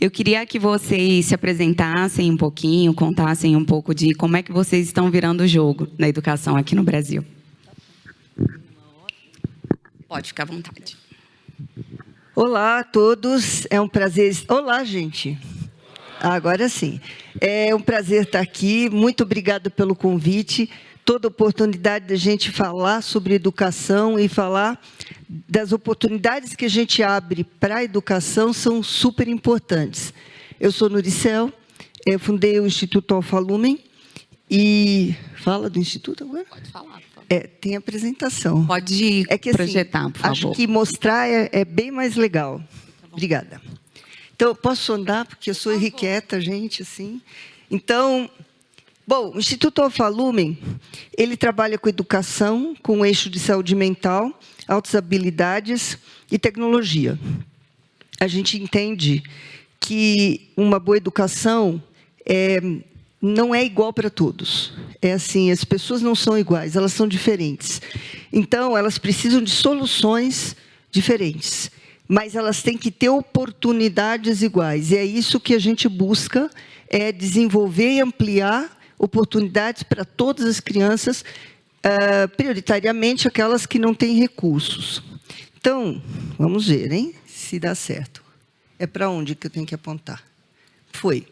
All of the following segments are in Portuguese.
Eu queria que vocês se apresentassem um pouquinho, contassem um pouco de como é que vocês estão virando o jogo na educação aqui no Brasil. Pode ficar à vontade. Olá a todos, é um prazer... Olá, gente. Agora sim. É um prazer estar aqui, muito obrigada pelo convite. Toda oportunidade da gente falar sobre educação e falar das oportunidades que a gente abre para a educação são super importantes. Eu sou Nuricel, eu fundei o Instituto Alfa Lumen e... Fala do Instituto agora? Pode falar. Tem apresentação. Pode projetar, por favor. Acho que mostrar é bem mais legal. Obrigada. Então, eu posso andar, porque eu sou irrequieta, gente, assim. Então, bom, o Instituto Alfa Lumen, ele trabalha com educação, com o eixo de saúde mental, altas habilidades e tecnologia. A gente entende que uma boa educação não é igual para todos. É assim, as pessoas não são iguais, elas são diferentes. Então, elas precisam de soluções diferentes, mas elas têm que ter oportunidades iguais. E é isso que a gente busca, é desenvolver e ampliar oportunidades para todas as crianças, prioritariamente aquelas que não têm recursos. Então, vamos ver, hein, se dá certo. É para onde que eu tenho que apontar? Foi.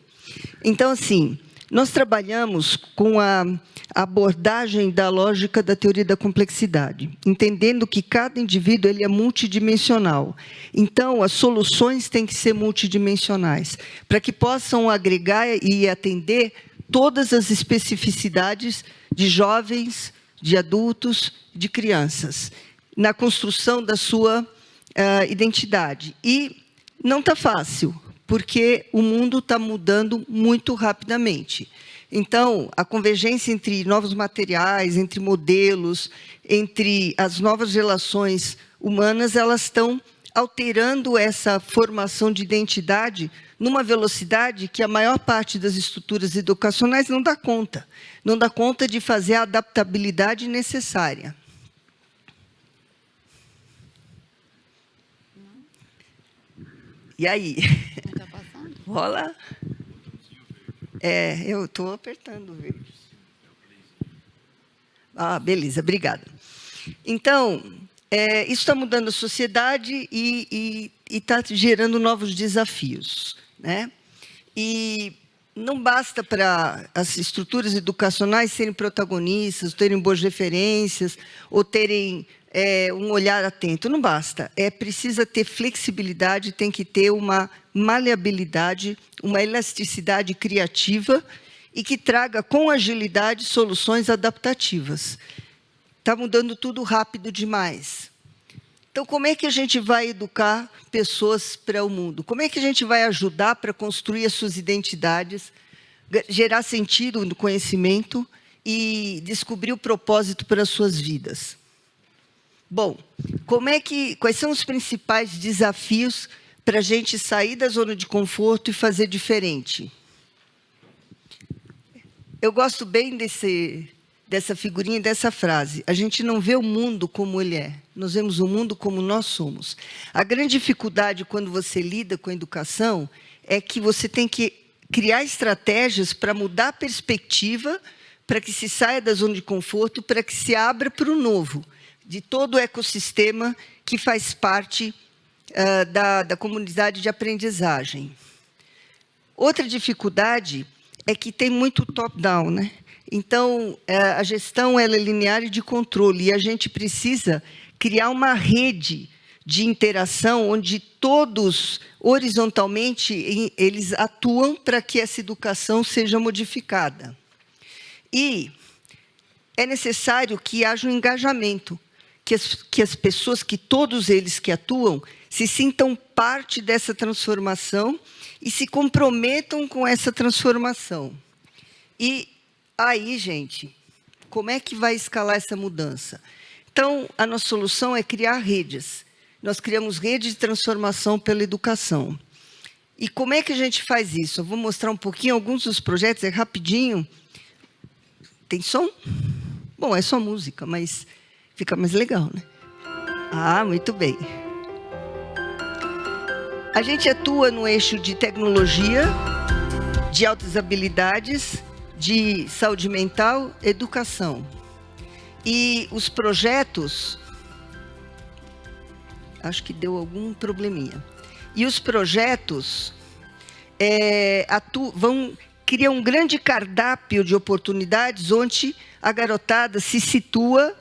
Então, assim... Nós trabalhamos com a abordagem da lógica da teoria da complexidade, entendendo que cada indivíduo ele é multidimensional. Então, as soluções têm que ser multidimensionais, para que possam agregar e atender todas as especificidades de jovens, de adultos, de crianças, na construção da sua identidade. E não está fácil, porque o mundo está mudando muito rapidamente. Então, a convergência entre novos materiais, entre modelos, entre as novas relações humanas, elas estão alterando essa formação de identidade numa velocidade que a maior parte das estruturas educacionais não dá conta. Não dá conta de fazer a adaptabilidade necessária. E aí? Está passando? Rola? Eu estou apertando o verde. Beleza, obrigada. Então, isso está mudando a sociedade e está gerando novos desafios, né? E não basta para as estruturas educacionais serem protagonistas, terem boas referências, ou terem um olhar atento. Não basta. Precisa ter flexibilidade, tem que ter uma maleabilidade, uma elasticidade criativa e que traga com agilidade soluções adaptativas. Está mudando tudo rápido demais. Então, como é que a gente vai educar pessoas para o mundo? Como é que a gente vai ajudar para construir as suas identidades, gerar sentido no conhecimento e descobrir o propósito para as suas vidas? Bom, quais são os principais desafios para a gente sair da zona de conforto e fazer diferente? Eu gosto bem dessa figurinha e dessa frase. A gente não vê o mundo como ele é, nós vemos o mundo como nós somos. A grande dificuldade quando você lida com a educação é que você tem que criar estratégias para mudar a perspectiva, para que se saia da zona de conforto, para que se abra para o novo, de todo o ecossistema que faz parte da comunidade de aprendizagem. Outra dificuldade é que tem muito top-down, né? Então, a gestão ela é linear e de controle, e a gente precisa criar uma rede de interação onde todos, horizontalmente, eles atuam para que essa educação seja modificada. E é necessário que haja um engajamento, que as pessoas, que todos eles que atuam, se sintam parte dessa transformação e se comprometam com essa transformação. E aí, gente, como é que vai escalar essa mudança? Então, a nossa solução é criar redes. Nós criamos redes de transformação pela educação. E como é que a gente faz isso? Eu vou mostrar um pouquinho alguns dos projetos, rapidinho. Tem som? Bom, é só música, mas fica mais legal, né? Muito bem. A gente atua no eixo de tecnologia, de altas habilidades, de saúde mental, educação. E os projetos... Acho que deu algum probleminha. E os projetos criam um grande cardápio de oportunidades onde a garotada se situa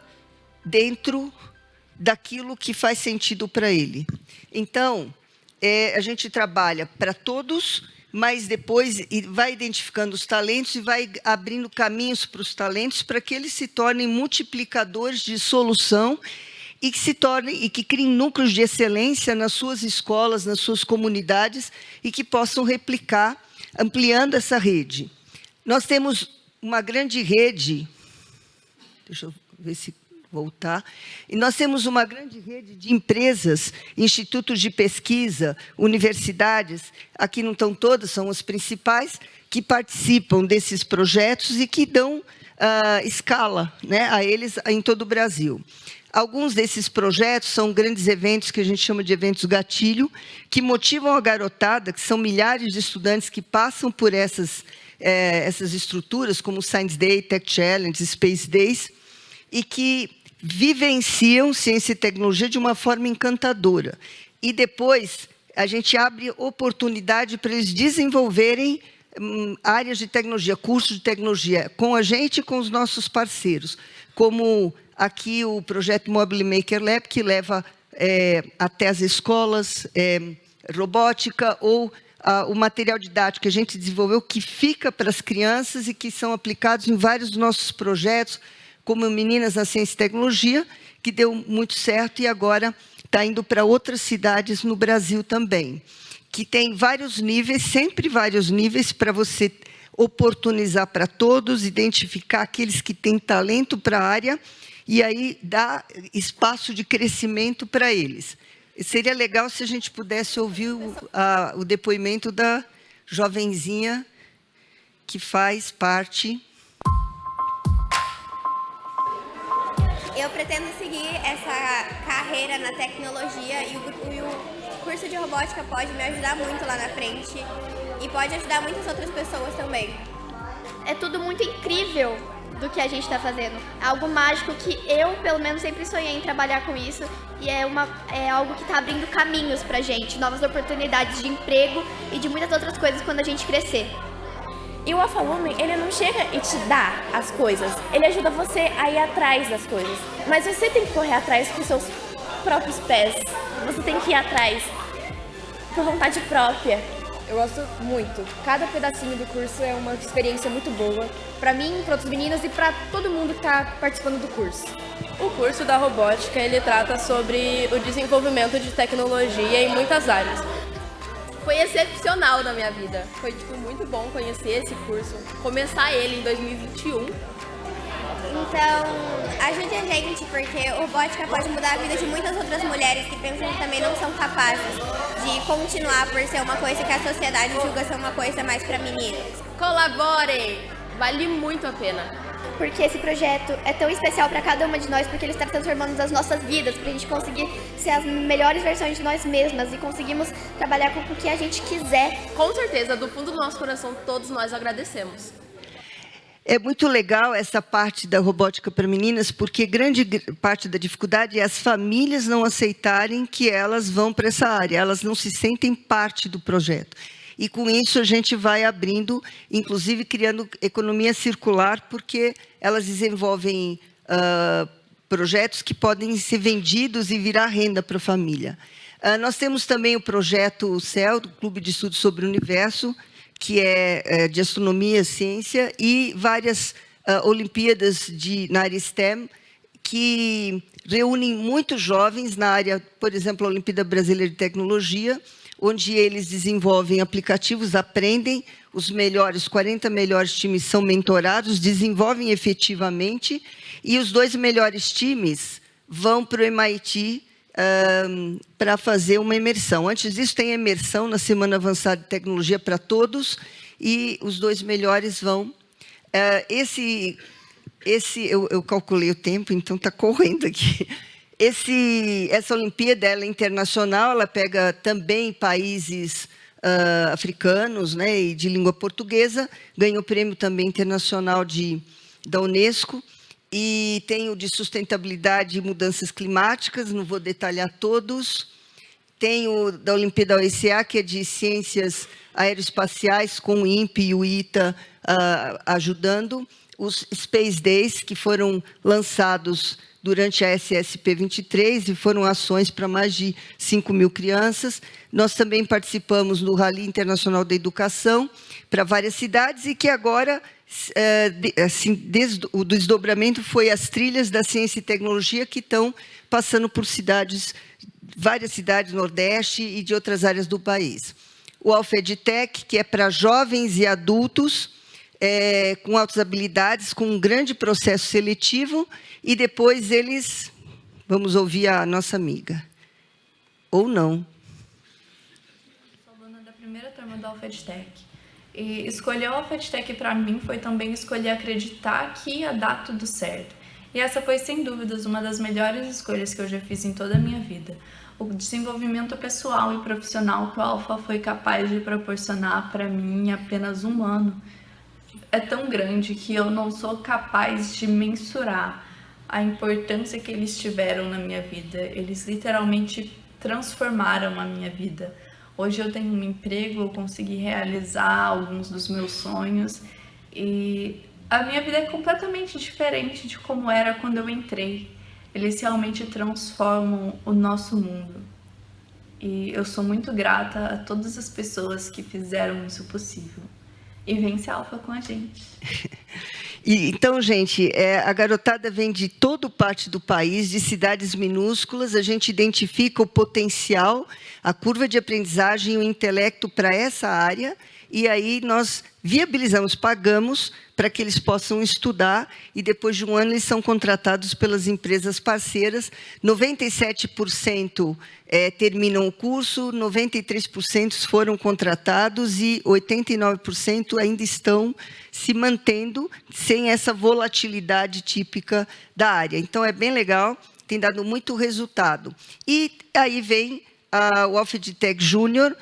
dentro daquilo que faz sentido para ele. Então, a gente trabalha para todos, mas depois vai identificando os talentos e vai abrindo caminhos para os talentos para que eles se tornem multiplicadores de solução e que criem núcleos de excelência nas suas escolas, nas suas comunidades e que possam replicar, ampliando essa rede. Nós temos uma grande rede, deixa eu ver se voltar, e nós temos uma grande rede de empresas, institutos de pesquisa, universidades, aqui não estão todas, são as principais, que participam desses projetos e que dão escala, né, a eles em todo o Brasil. Alguns desses projetos são grandes eventos que a gente chama de eventos gatilho, que motivam a garotada, que são milhares de estudantes que passam por essas estruturas, como o Science Day, Tech Challenge, Space Days, e que vivenciam ciência e tecnologia de uma forma encantadora. E depois a gente abre oportunidade para eles desenvolverem áreas de tecnologia, cursos de tecnologia, com a gente e com os nossos parceiros, como aqui o projeto Mobile Maker Lab, que leva até as escolas robótica ou o material didático que a gente desenvolveu, que fica para as crianças e que são aplicados em vários dos nossos projetos, como Meninas na Ciência e Tecnologia, que deu muito certo e agora está indo para outras cidades no Brasil também, que tem vários níveis, sempre vários níveis, para você oportunizar para todos, identificar aqueles que têm talento para a área e aí dar espaço de crescimento para eles. Seria legal se a gente pudesse ouvir o depoimento da jovenzinha que faz parte. Eu pretendo seguir essa carreira na tecnologia e o curso de robótica pode me ajudar muito lá na frente e pode ajudar muitas outras pessoas também. É tudo muito incrível do que a gente está fazendo. É algo mágico que eu, pelo menos, sempre sonhei em trabalhar com isso e é algo que está abrindo caminhos para a gente, novas oportunidades de emprego e de muitas outras coisas quando a gente crescer. E o Afalume, ele não chega e te dá as coisas, ele ajuda você a ir atrás das coisas. Mas você tem que correr atrás com seus próprios pés, você tem que ir atrás por vontade própria. Eu gosto muito. Cada pedacinho do curso é uma experiência muito boa para mim, para outros meninos e para todo mundo que está participando do curso. O curso da robótica, ele trata sobre o desenvolvimento de tecnologia em muitas áreas. Foi excepcional na minha vida. Foi muito bom conhecer esse curso, começar ele em 2021. Então, ajude a gente, porque robótica pode mudar a vida de muitas outras mulheres que pensam que também não são capazes de continuar por ser uma coisa que a sociedade julga ser uma coisa mais para meninas. Colaborem! Vale muito a pena. Porque esse projeto é tão especial para cada uma de nós, porque ele está transformando as nossas vidas, para a gente conseguir ser as melhores versões de nós mesmas e conseguimos trabalhar com o que a gente quiser. Com certeza, do fundo do nosso coração, todos nós agradecemos. É muito legal essa parte da robótica para meninas, porque grande parte da dificuldade é as famílias não aceitarem que elas vão para essa área, elas não se sentem parte do projeto. E com isso a gente vai abrindo, inclusive criando economia circular, porque elas desenvolvem projetos que podem ser vendidos e virar renda para a família. Nós temos também o projeto CEL, do Clube de Estudos sobre o Universo, que é de astronomia, ciência, e várias Olimpíadas na área STEM, que reúnem muitos jovens na área, por exemplo, a Olimpíada Brasileira de Tecnologia, onde eles desenvolvem aplicativos, aprendem, os 40 melhores times são mentorados, desenvolvem efetivamente, e os 2 melhores times vão para o MIT para fazer uma imersão. Antes disso, tem a imersão na Semana Avançada de Tecnologia para todos, e os 2 melhores vão. Eu calculei o tempo, então está correndo aqui. Essa Olimpíada ela é internacional, ela pega também países africanos, né, e de língua portuguesa, ganhou o prêmio também internacional da Unesco, e tem o de sustentabilidade e mudanças climáticas, não vou detalhar todos. Tem o da Olimpíada OECA, que é de ciências aeroespaciais, com o INPE e o ITA ajudando. Os Space Days, que foram lançados durante a SSP 23 e foram ações para mais de 5.000 crianças. Nós também participamos do Rally Internacional da Educação para várias cidades e que agora, assim, desde o desdobramento, foi as trilhas da ciência e tecnologia que estão passando por várias cidades do Nordeste e de outras áreas do país. O Alfedtech, que é para jovens e adultos, com altas habilidades, com um grande processo seletivo, e depois eles... Vamos ouvir a nossa amiga. Ou não. Sou aluna da primeira turma do Alfedtech. E escolher o Alfedtech para mim foi também escolher acreditar que ia dar tudo certo. E essa foi, sem dúvidas, uma das melhores escolhas que eu já fiz em toda a minha vida. O desenvolvimento pessoal e profissional que o Alfa foi capaz de proporcionar para mim em apenas um ano é tão grande que eu não sou capaz de mensurar a importância que eles tiveram na minha vida. Eles literalmente transformaram a minha vida. Hoje eu tenho um emprego, eu consegui realizar alguns dos meus sonhos e a minha vida é completamente diferente de como era quando eu entrei. Eles realmente transformam o nosso mundo. E eu sou muito grata a todas as pessoas que fizeram isso possível. E vence Alfa com a gente. Então, gente, a garotada vem de toda parte do país, de cidades minúsculas, a gente identifica o potencial, a curva de aprendizagem e o intelecto para essa área, e aí nós viabilizamos, pagamos para que eles possam estudar, e depois de um ano eles são contratados pelas empresas parceiras. 97% terminam o curso, 93% foram contratados e 89% ainda estão se mantendo sem essa volatilidade típica da área. Então, é bem legal, tem dado muito resultado. E aí vem o Alfedtech Júnior,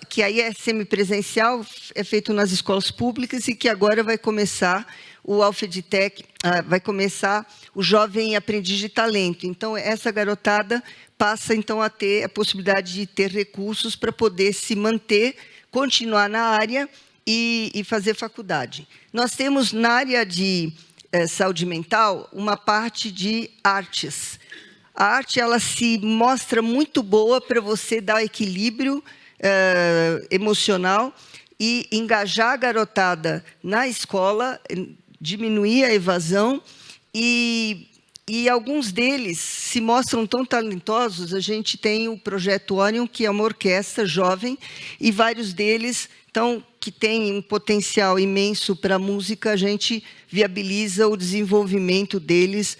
que aí é semipresencial, é feito nas escolas públicas e que agora vai começar o Alfedtech, vai começar o Jovem Aprendiz de Talento. Então, essa garotada passa, então, a ter a possibilidade de ter recursos para poder se manter, continuar na área e fazer faculdade. Nós temos, na área de saúde mental, uma parte de artes. A arte, ela se mostra muito boa para você dar equilíbrio emocional e engajar a garotada na escola, diminuir a evasão, e alguns deles se mostram tão talentosos. A gente tem o Projeto Orion, que é uma orquestra jovem, e vários deles que têm um potencial imenso para a música, a gente viabiliza o desenvolvimento deles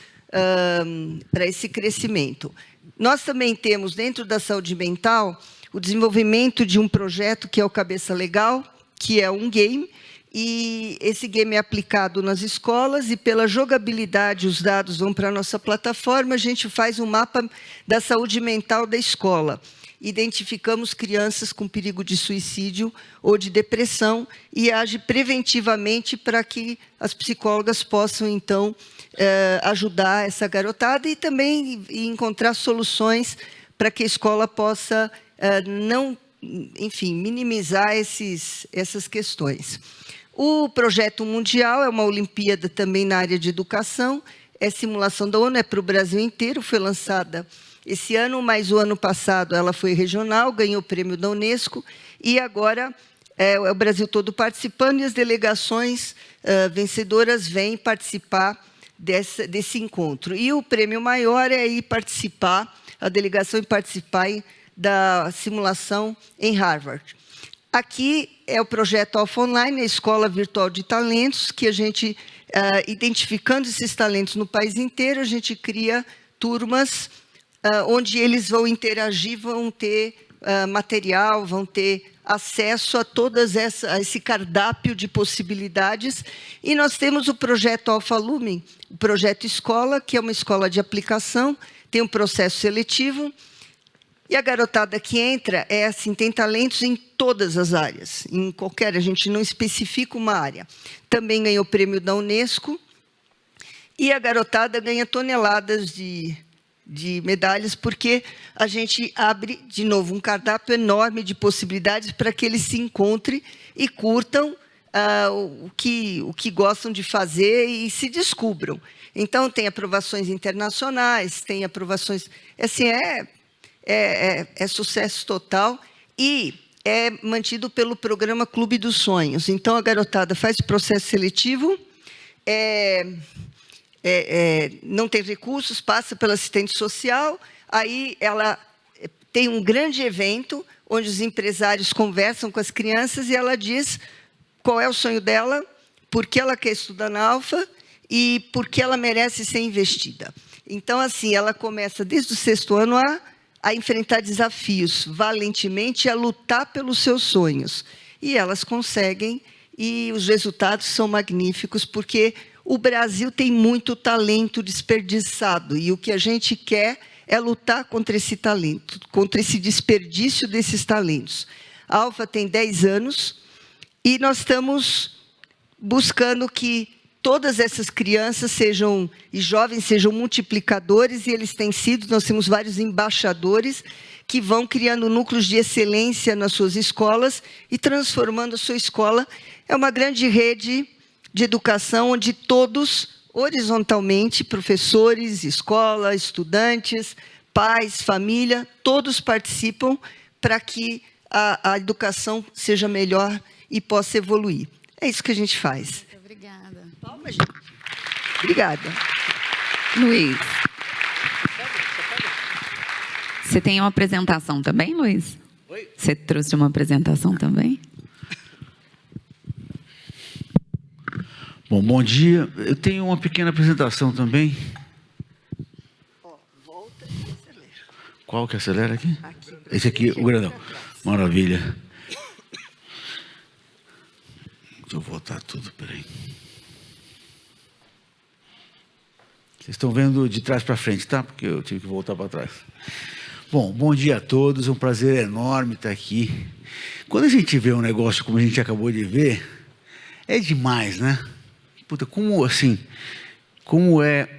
para esse crescimento. Nós também temos, dentro da saúde mental, o desenvolvimento de um projeto que é o Cabeça Legal, que é um game, e esse game é aplicado nas escolas e pela jogabilidade os dados vão para a nossa plataforma, a gente faz um mapa da saúde mental da escola. Identificamos crianças com perigo de suicídio ou de depressão e age preventivamente para que as psicólogas possam, então, ajudar essa garotada e também encontrar soluções para que a escola possa minimizar essas questões. O projeto mundial é uma Olimpíada também na área de educação, é simulação da ONU, é para o Brasil inteiro, foi lançada esse ano, mas o ano passado ela foi regional, ganhou o prêmio da Unesco, e agora é o Brasil todo participando, e as delegações vencedoras vêm participar desse encontro. E o prêmio maior é ir participar, a delegação ir participar da simulação em Harvard. Aqui é o projeto Alfa Online, a Escola Virtual de Talentos, que a gente, identificando esses talentos no país inteiro, a gente cria turmas onde eles vão interagir, vão ter material, vão ter acesso a a esse cardápio de possibilidades. E nós temos o projeto Alfa Lumen, o projeto Escola, que é uma escola de aplicação, tem um processo seletivo, e a garotada que entra é assim, tem talentos em todas as áreas, em qualquer, a gente não especifica uma área. Também ganhou o prêmio da Unesco, e a garotada ganha toneladas de medalhas, porque a gente abre, de novo, um cardápio enorme de possibilidades para que eles se encontrem e curtam o que gostam de fazer e se descubram. Então, tem aprovações internacionais, tem aprovações... Assim, é sucesso total e é mantido pelo programa Clube dos Sonhos. Então, a garotada faz o processo seletivo, não tem recursos, passa pela assistente social, aí ela tem um grande evento onde os empresários conversam com as crianças e ela diz qual é o sonho dela, por que ela quer estudar na Alfa e por que ela merece ser investida. Então, assim, ela começa desde o 6º ano a enfrentar desafios valentemente, a lutar pelos seus sonhos. E elas conseguem, e os resultados são magníficos, porque o Brasil tem muito talento desperdiçado, e o que a gente quer é lutar contra esse talento, contra esse desperdício desses talentos. A Alfa tem 10 anos, e nós estamos buscando que todas essas crianças e jovens sejam multiplicadores, e eles têm sido, nós temos vários embaixadores que vão criando núcleos de excelência nas suas escolas e transformando a sua escola. É uma grande rede de educação onde todos, horizontalmente, professores, escola, estudantes, pais, família, todos participam para que a educação seja melhor e possa evoluir. É isso que a gente faz. Muito obrigada. Palmas, gente. Obrigada. Luiz. Você tem uma apresentação também, Luiz? Oi? Você trouxe uma apresentação também? Bom dia. Eu tenho uma pequena apresentação também. Volta e acelera. Qual que acelera aqui? Aqui. Esse aqui, o grandão. Maravilha. Deixa eu voltar tudo, peraí. Vocês estão vendo de trás para frente, tá? Porque eu tive que voltar para trás. Bom dia a todos. É um prazer enorme estar aqui. Quando a gente vê um negócio como a gente acabou de ver, é demais, né? Puta, como é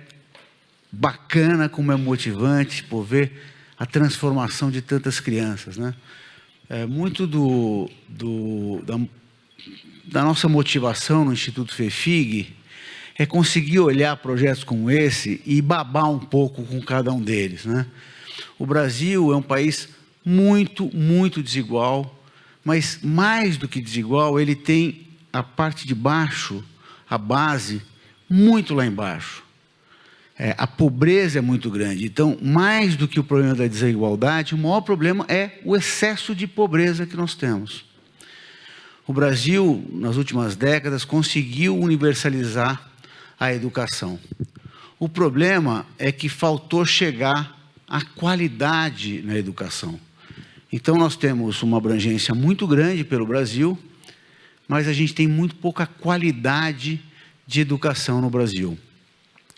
bacana, como é motivante por ver a transformação de tantas crianças, né? Muito da nossa motivação no Instituto FEFIG é conseguir olhar projetos como esse e babar um pouco com cada um deles, né? O Brasil é um país muito, muito desigual, mas mais do que desigual, ele tem a parte de baixo, a base, muito lá embaixo. A pobreza é muito grande. Então, mais do que o problema da desigualdade, o maior problema é o excesso de pobreza que nós temos. O Brasil, nas últimas décadas, conseguiu universalizar a educação. O problema é que faltou chegar à qualidade na educação. Então, nós temos uma abrangência muito grande pelo Brasil, mas a gente tem muito pouca qualidade de educação no Brasil.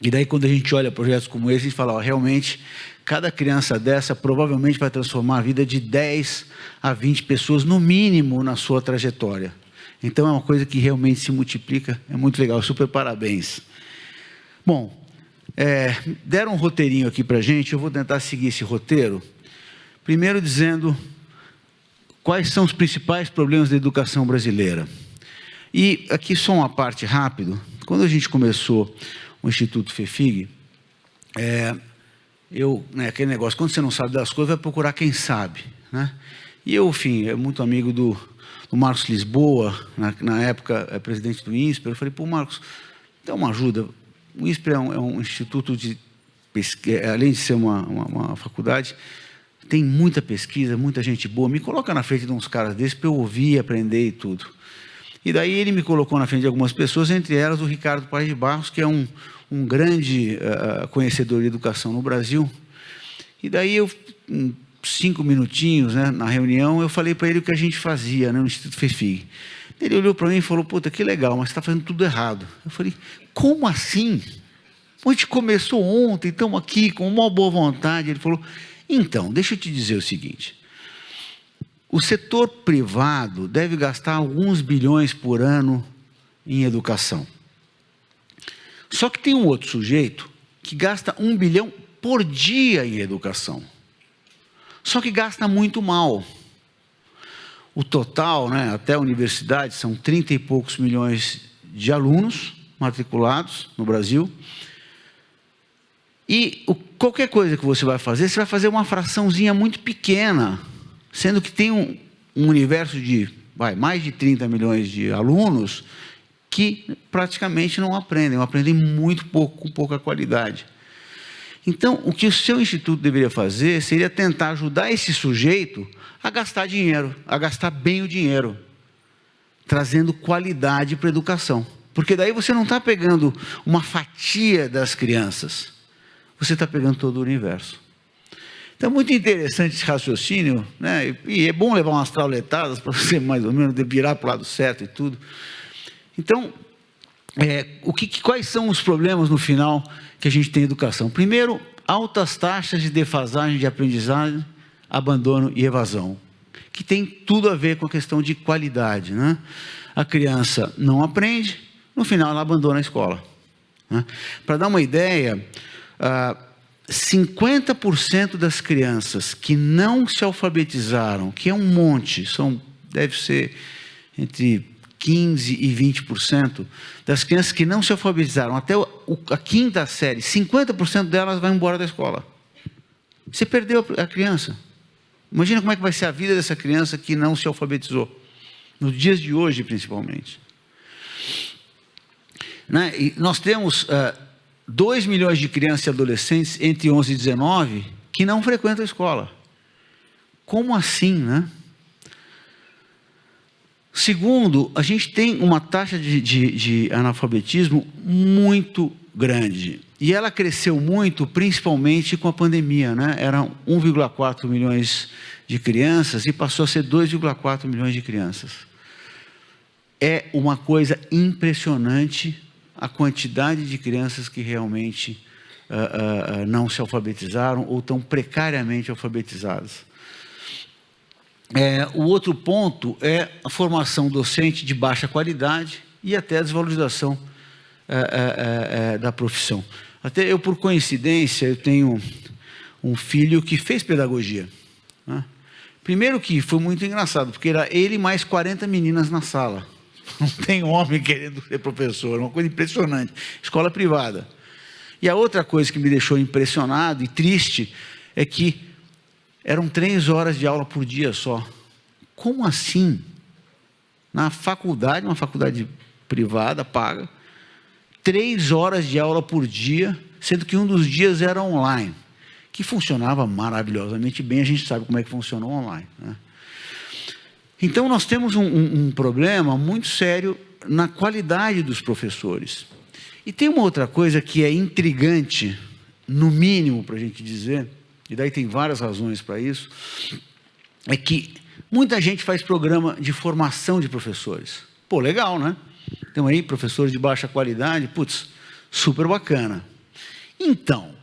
E daí, quando a gente olha projetos como esse, a gente fala, realmente, cada criança dessa provavelmente vai transformar a vida de 10 a 20 pessoas, no mínimo, na sua trajetória. Então, é uma coisa que realmente se multiplica, é muito legal, super parabéns. Bom, deram um roteirinho aqui para a gente, eu vou tentar seguir esse roteiro, primeiro dizendo quais são os principais problemas da educação brasileira. E aqui só uma parte rápido, quando a gente começou o Instituto FEFIG, aquele negócio, quando você não sabe das coisas, vai procurar quem sabe, né? E eu, enfim, muito amigo do Marcos Lisboa, na época presidente do INSPER, eu falei, Marcos, dá uma ajuda. O INSPER é um instituto de pesquisa, além de ser uma faculdade, tem muita pesquisa, muita gente boa, me coloca na frente de uns caras desses para eu ouvir, aprender e tudo. E daí ele me colocou na frente de algumas pessoas, entre elas o Ricardo Paes de Barros, que é um grande conhecedor de educação no Brasil. E daí eu, 5 minutinhos, né, na reunião, eu falei para ele o que a gente fazia, né, no Instituto FEFIG. Ele olhou para mim e falou, puta, que legal, mas você está fazendo tudo errado. Eu falei, como assim? A gente começou ontem, estamos aqui com uma boa vontade. Ele falou, então, deixa eu te dizer o seguinte, o setor privado deve gastar alguns bilhões por ano em educação. Só que tem um outro sujeito que gasta 1 bilhão por dia em educação. Só que gasta muito mal. O total, né, até a universidade, são 30 e poucos milhões de alunos matriculados no Brasil. E qualquer coisa que você vai fazer uma fraçãozinha muito pequena, sendo que tem um universo de mais de 30 milhões de alunos que praticamente não aprendem muito pouco, com pouca qualidade. Então, o que o seu instituto deveria fazer seria tentar ajudar esse sujeito a gastar dinheiro, a gastar bem o dinheiro, trazendo qualidade para a educação. Porque daí você não está pegando uma fatia das crianças, você está pegando todo o universo. Então, muito interessante esse raciocínio, né? E é bom levar umas trauletadas para você mais ou menos virar para o lado certo e tudo. Então, quais são os problemas no final que a gente tem em educação? Primeiro, altas taxas de defasagem de aprendizagem, abandono e evasão, que tem tudo a ver com a questão de qualidade, né? A criança não aprende, no final ela abandona a escola, né? Para dar uma ideia, 50% das crianças que não se alfabetizaram, que é um monte, deve ser entre 15% e 20% das crianças que não se alfabetizaram até a quinta série, 50% delas vão embora da escola. Você perdeu a criança. Imagina como é que vai ser a vida dessa criança que não se alfabetizou, nos dias de hoje principalmente. Né? E nós temos 2 milhões de crianças e adolescentes entre 11 e 19 que não frequentam a escola. Como assim, né? Segundo, a gente tem uma taxa de analfabetismo muito grande. E ela cresceu muito, principalmente com a pandemia, né? Eram 1,4 milhões de crianças e passou a ser 2,4 milhões de crianças. É uma coisa impressionante a quantidade de crianças que realmente não se alfabetizaram ou estão precariamente alfabetizadas. O outro ponto é a formação docente de baixa qualidade e até a desvalorização da profissão. Até eu, por coincidência, eu tenho um filho que fez pedagogia, né? Primeiro que foi muito engraçado, porque era ele mais 40 meninas na sala. Não tem homem querendo ser professor, é uma coisa impressionante. Escola privada. E a outra coisa que me deixou impressionado e triste é que eram 3 horas de aula por dia só. Como assim? Na faculdade, uma faculdade privada, paga, 3 horas de aula por dia, sendo que um dos dias era online, que funcionava maravilhosamente bem, a gente sabe como é que funciona o online, né? Então, nós temos um problema muito sério na qualidade dos professores. E tem uma outra coisa que é intrigante, no mínimo, para a gente dizer, e daí tem várias razões para isso, é que muita gente faz programa de formação de professores. Pô, legal, né? Então aí, professores de baixa qualidade, putz, super bacana. Então,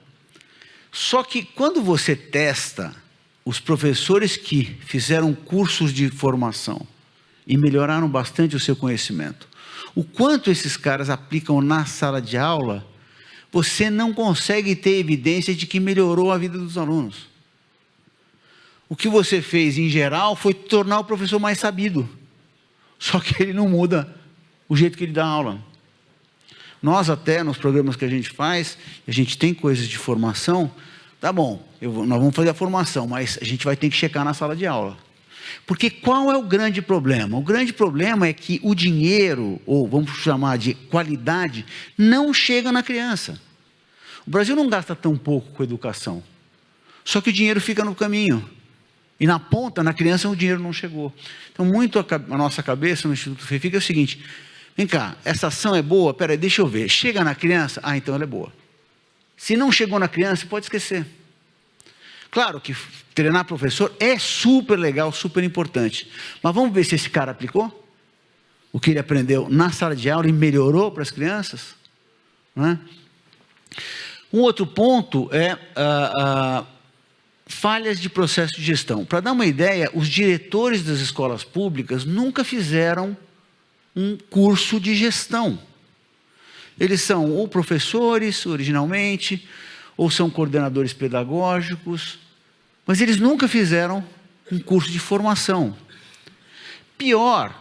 só que quando você testa os professores que fizeram cursos de formação e melhoraram bastante o seu conhecimento, o quanto esses caras aplicam na sala de aula, você não consegue ter evidência de que melhorou a vida dos alunos. O que você fez, em geral, foi tornar o professor mais sabido. Só que ele não muda o jeito que ele dá aula. Nós até, nos programas que a gente faz, a gente tem coisas de formação, tá bom, nós vamos fazer a formação, mas a gente vai ter que checar na sala de aula. Porque qual é o grande problema? O grande problema é que o dinheiro, ou vamos chamar de qualidade, não chega na criança. O Brasil não gasta tão pouco com educação, só que o dinheiro fica no caminho. E na ponta, na criança, o dinheiro não chegou. Então, muito a nossa cabeça no Instituto FEFIG é o seguinte, vem cá, essa ação é boa? Peraí, deixa eu ver. Chega na criança? Ah, então ela é boa. Se não chegou na criança, pode esquecer. Claro que treinar professor é super legal, super importante. Mas vamos ver se esse cara aplicou o que ele aprendeu na sala de aula e melhorou para as crianças, né? Um outro ponto é falhas de processo de gestão. Para dar uma ideia, os diretores das escolas públicas nunca fizeram um curso de gestão. Eles são ou professores, originalmente, ou são coordenadores pedagógicos, mas eles nunca fizeram um curso de formação. Pior,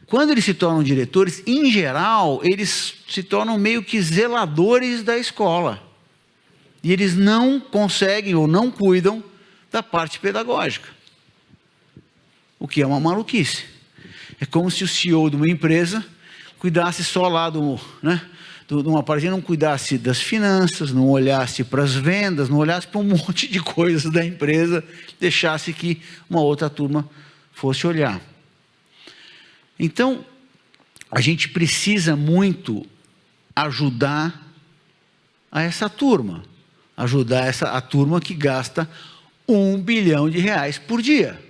quando eles se tornam diretores, em geral, eles se tornam meio que zeladores da escola. E eles não conseguem ou não cuidam da parte pedagógica. O que é uma maluquice. É como se o CEO de uma empresa cuidasse só lá de uma parte, não cuidasse das finanças, não olhasse para as vendas, não olhasse para um monte de coisas da empresa, deixasse que uma outra turma fosse olhar. Então, a gente precisa muito ajudar a essa turma, ajudar a turma que gasta R$1 bilhão por dia.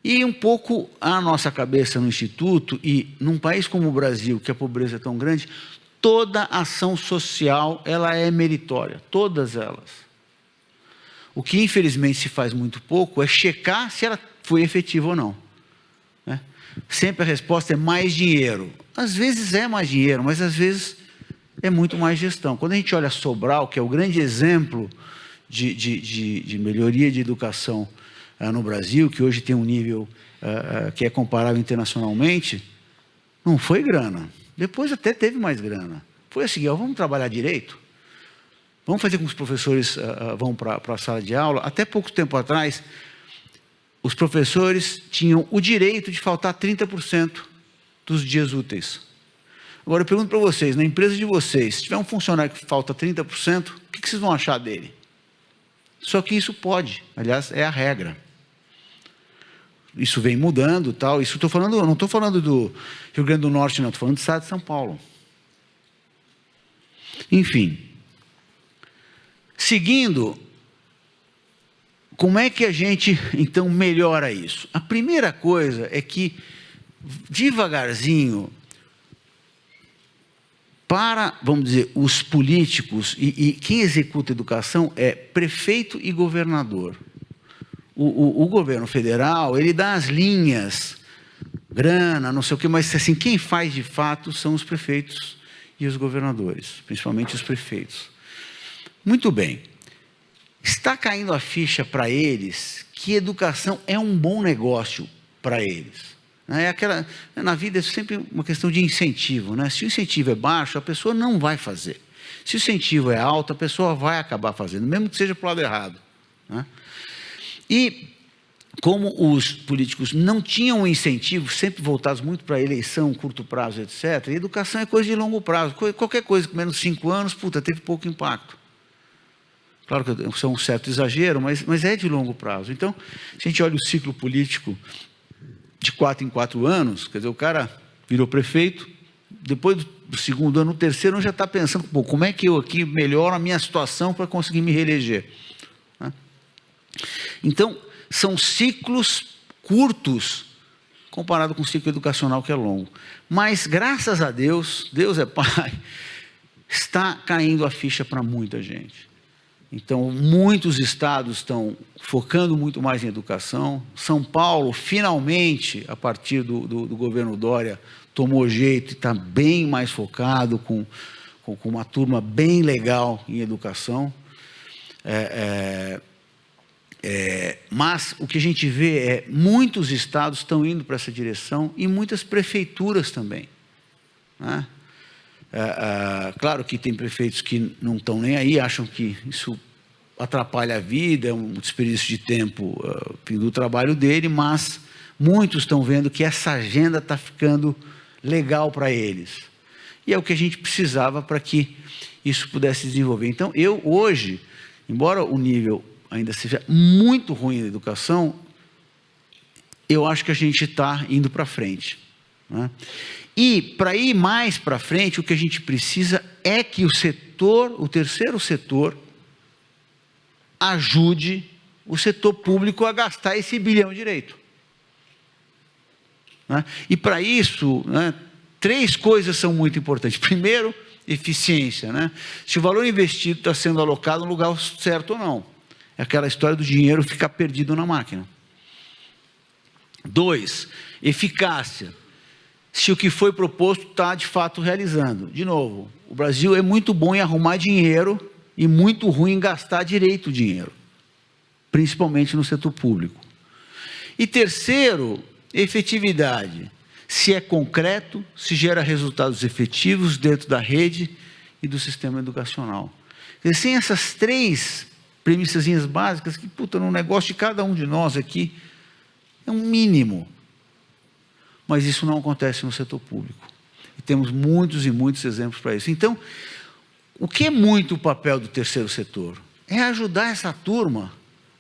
E um pouco a nossa cabeça no Instituto, e num país como o Brasil, que a pobreza é tão grande, toda ação social ela é meritória, todas elas. O que infelizmente se faz muito pouco é checar se ela foi efetiva ou não. Né? Sempre a resposta é mais dinheiro. Às vezes é mais dinheiro, mas às vezes é muito mais gestão. Quando a gente olha Sobral, que é o grande exemplo de melhoria de educação no Brasil, que hoje tem um nível que é comparável internacionalmente, não foi grana. Depois até teve mais grana. Foi assim, vamos trabalhar direito? Vamos fazer com que os professores vão para a sala de aula? Até pouco tempo atrás, os professores tinham o direito de faltar 30% dos dias úteis. Agora eu pergunto para vocês, na empresa de vocês, se tiver um funcionário que falta 30%, o que vocês vão achar dele? Só que isso pode, aliás, é a regra. Isso vem mudando, tal. Isso não estou falando do Rio Grande do Norte, não, estou falando do estado de São Paulo. Enfim, seguindo, como é que a gente então melhora isso? A primeira coisa é que devagarzinho, para, vamos dizer, os políticos e quem executa a educação é prefeito e governador. O governo federal, ele dá as linhas, grana, não sei o quê, mas assim, quem faz de fato são os prefeitos e os governadores, principalmente os prefeitos. Muito bem. Está caindo a ficha para eles que educação é um bom negócio para eles. Na vida é sempre uma questão de incentivo. Né? Se o incentivo é baixo, a pessoa não vai fazer. Se o incentivo é alto, a pessoa vai acabar fazendo, mesmo que seja para o lado errado. Né? E como os políticos não tinham um incentivo, sempre voltados muito para a eleição, curto prazo, etc., e educação é coisa de longo prazo. Qualquer coisa com menos de 5 anos, teve pouco impacto. Claro que isso é um certo exagero, mas é de longo prazo. Então, se a gente olha o ciclo político de 4 em 4 anos, quer dizer, o cara virou prefeito, depois do segundo ano, no terceiro, já está pensando, como é que eu aqui melhoro a minha situação para conseguir me reeleger? Né? Então, são ciclos curtos, comparado com o ciclo educacional que é longo. Mas, graças a Deus, Deus é Pai, está caindo a ficha para muita gente. Então, muitos estados estão focando muito mais em educação. São Paulo, finalmente, a partir do governo Dória, tomou jeito e está bem mais focado, com uma turma bem legal em educação. Mas o que a gente vê é muitos estados estão indo para essa direção e muitas prefeituras também. Né? Claro que tem prefeitos que não estão nem aí, acham que isso atrapalha a vida, é um desperdício de tempo do trabalho dele, mas muitos estão vendo que essa agenda está ficando legal para eles. E é o que a gente precisava para que isso pudesse desenvolver. Então, eu hoje, embora o nível ainda seja muito ruim na educação, eu acho que a gente está indo para frente. Né? E, para ir mais para frente, o que a gente precisa é que o terceiro setor, ajude o setor público a gastar esse bilhão direito. Né? E, para isso, 3 coisas são muito importantes. Primeiro, eficiência, né? Se o valor investido está sendo alocado no lugar certo ou não. É aquela história do dinheiro ficar perdido na máquina. 2, eficácia. Se o que foi proposto está de fato realizando. De novo, o Brasil é muito bom em arrumar dinheiro e muito ruim em gastar direito o dinheiro, principalmente no setor público. E terceiro, efetividade. Se é concreto, se gera resultados efetivos dentro da rede e do sistema educacional. Quer dizer, sem essas 3 premissazinhas básicas, que, no negócio de cada um de nós aqui, é um mínimo. Mas isso não acontece no setor público. E temos muitos e muitos exemplos para isso. Então, o que é muito o papel do terceiro setor? É ajudar essa turma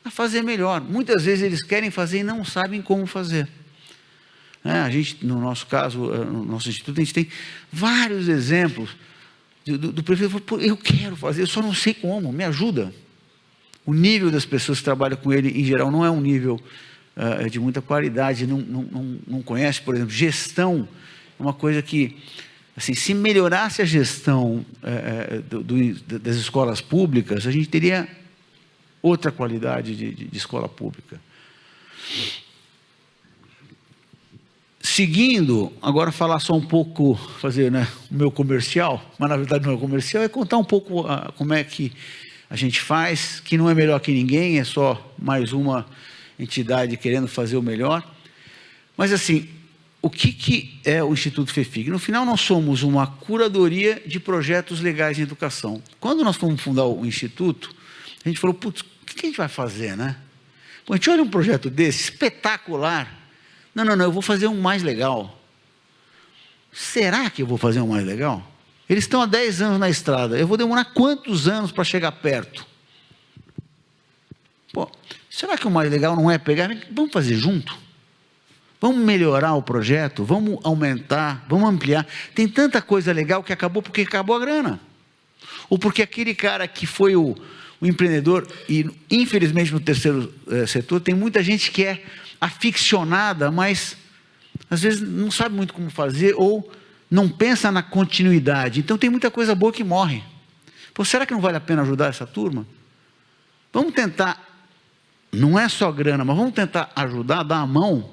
a fazer melhor. Muitas vezes eles querem fazer e não sabem como fazer. A gente, no nosso caso, no nosso instituto, a gente tem vários exemplos do prefeito que falou, eu quero fazer, eu só não sei como, me ajuda. O nível das pessoas que trabalham com ele, em geral, não é um nível de muita qualidade, não conhece, por exemplo, gestão, é uma coisa que, assim, se melhorasse a gestão das escolas públicas, a gente teria outra qualidade de escola pública. Seguindo, agora falar só um pouco, fazer o meu comercial, mas na verdade não é comercial, é contar um pouco como é que a gente faz, que não é melhor que ninguém, é só mais uma entidade querendo fazer o melhor. Mas assim, o que é o Instituto FEFIG? No final, nós somos uma curadoria de projetos legais em educação. Quando nós fomos fundar o Instituto, a gente falou, putz, o que a gente vai fazer, né? Pô, a gente olha um projeto desse, espetacular. Não, eu vou fazer um mais legal. Será que eu vou fazer um mais legal? Eles estão há 10 anos na estrada. Eu vou demorar quantos anos para chegar perto? Pô, será que o mais legal não é pegar? Vamos fazer junto? Vamos melhorar o projeto? Vamos aumentar? Vamos ampliar? Tem tanta coisa legal que acabou porque acabou a grana. Ou porque aquele cara que foi o empreendedor, e infelizmente no terceiro setor, tem muita gente que é aficionada, mas às vezes não sabe muito como fazer ou não pensa na continuidade. Então tem muita coisa boa que morre. Pô, será que não vale a pena ajudar essa turma? Vamos tentar, não é só grana, mas vamos tentar ajudar, dar a mão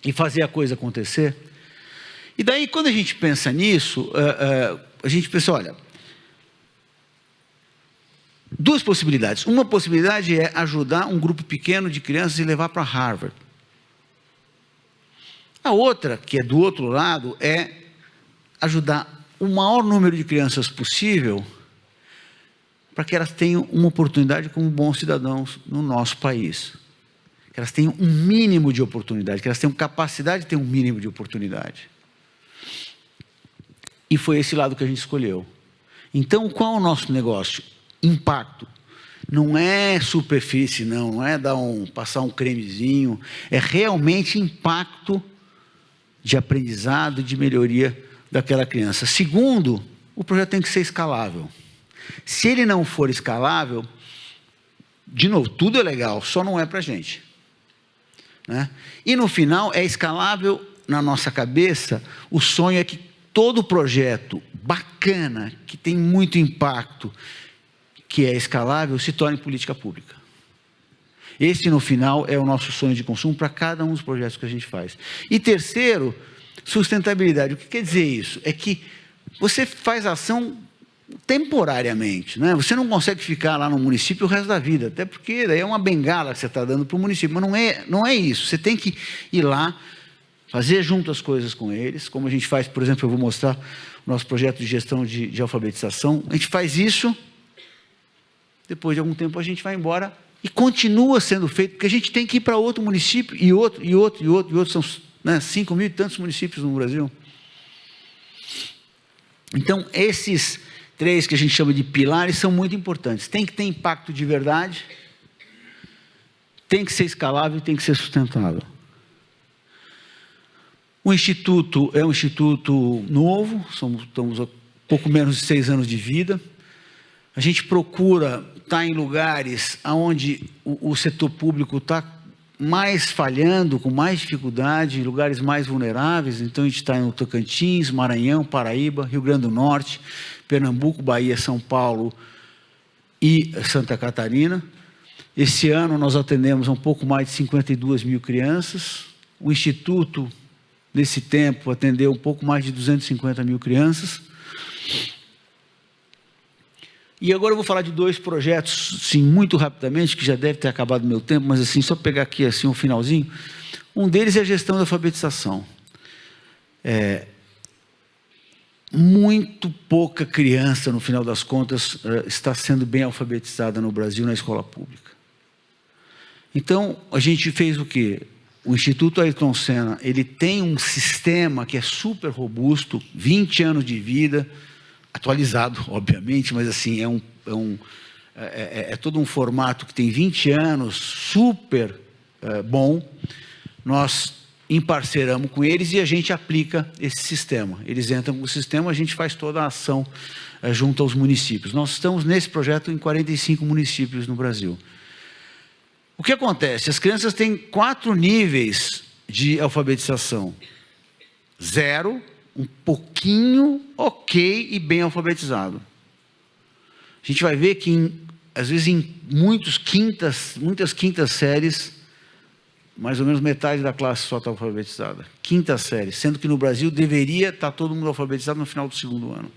e fazer a coisa acontecer. E daí, quando a gente pensa nisso, a gente pensa, olha, 2 possibilidades. Uma possibilidade é ajudar um grupo pequeno de crianças e levar para Harvard. A outra, que é do outro lado, é ajudar o maior número de crianças possível para que elas tenham uma oportunidade como bons cidadãos no nosso país. Que elas tenham um mínimo de oportunidade, que elas tenham capacidade de ter um mínimo de oportunidade. E foi esse lado que a gente escolheu. Então, qual é o nosso negócio? Impacto. Não é superfície, não é passar um cremezinho, é realmente impacto de aprendizado, de melhoria daquela criança. Segundo, o projeto tem que ser escalável. Se ele não for escalável, de novo, tudo é legal, só não é para a gente. Né? E no final, é escalável na nossa cabeça, o sonho é que todo projeto bacana, que tem muito impacto, que é escalável, se torne política pública. Esse, no final, é o nosso sonho de consumo para cada um dos projetos que a gente faz. E terceiro, sustentabilidade. O que quer dizer isso? É que você faz ação temporariamente, né? Você não consegue ficar lá no município o resto da vida, até porque daí é uma bengala que você está dando para o município, mas não é isso. Você tem que ir lá, fazer junto as coisas com eles, como a gente faz, por exemplo, eu vou mostrar o nosso projeto de gestão de alfabetização. A gente faz isso, depois de algum tempo a gente vai embora e continua sendo feito, porque a gente tem que ir para outro município, e outro, são 5 mil e tantos municípios no Brasil. Então, esses 3 que a gente chama de pilares são muito importantes. Tem que ter impacto de verdade, tem que ser escalável e tem que ser sustentável. O Instituto é um instituto novo, estamos há pouco menos de 6 anos de vida. A gente procura estar em lugares onde o setor público está mais falhando, com mais dificuldade, em lugares mais vulneráveis. Então, a gente está no Tocantins, Maranhão, Paraíba, Rio Grande do Norte, Pernambuco, Bahia, São Paulo e Santa Catarina. Esse ano, nós atendemos a um pouco mais de 52 mil crianças. O Instituto, nesse tempo, atendeu um pouco mais de 250 mil crianças. E agora eu vou falar de 2 projetos, sim, muito rapidamente, que já deve ter acabado o meu tempo, mas assim, só pegar aqui assim um finalzinho. Um deles é a gestão da alfabetização. Muito pouca criança, no final das contas, está sendo bem alfabetizada no Brasil na escola pública. Então, a gente fez o quê? O Instituto Ayrton Senna, ele tem um sistema que é super robusto, 20 anos de vida, atualizado, obviamente, mas assim, é todo um formato que tem 20 anos, super bom. Nós emparceramos com eles e a gente aplica esse sistema. Eles entram com o sistema, a gente faz toda a ação junto aos municípios. Nós estamos nesse projeto em 45 municípios no Brasil. O que acontece? As crianças têm 4 níveis de alfabetização. 0, um pouquinho ok e bem alfabetizado. A gente vai ver que, às vezes, em muitas quintas séries, mais ou menos metade da classe só está alfabetizada. Quinta série, sendo que no Brasil deveria estar todo mundo alfabetizado no final do 2º ano.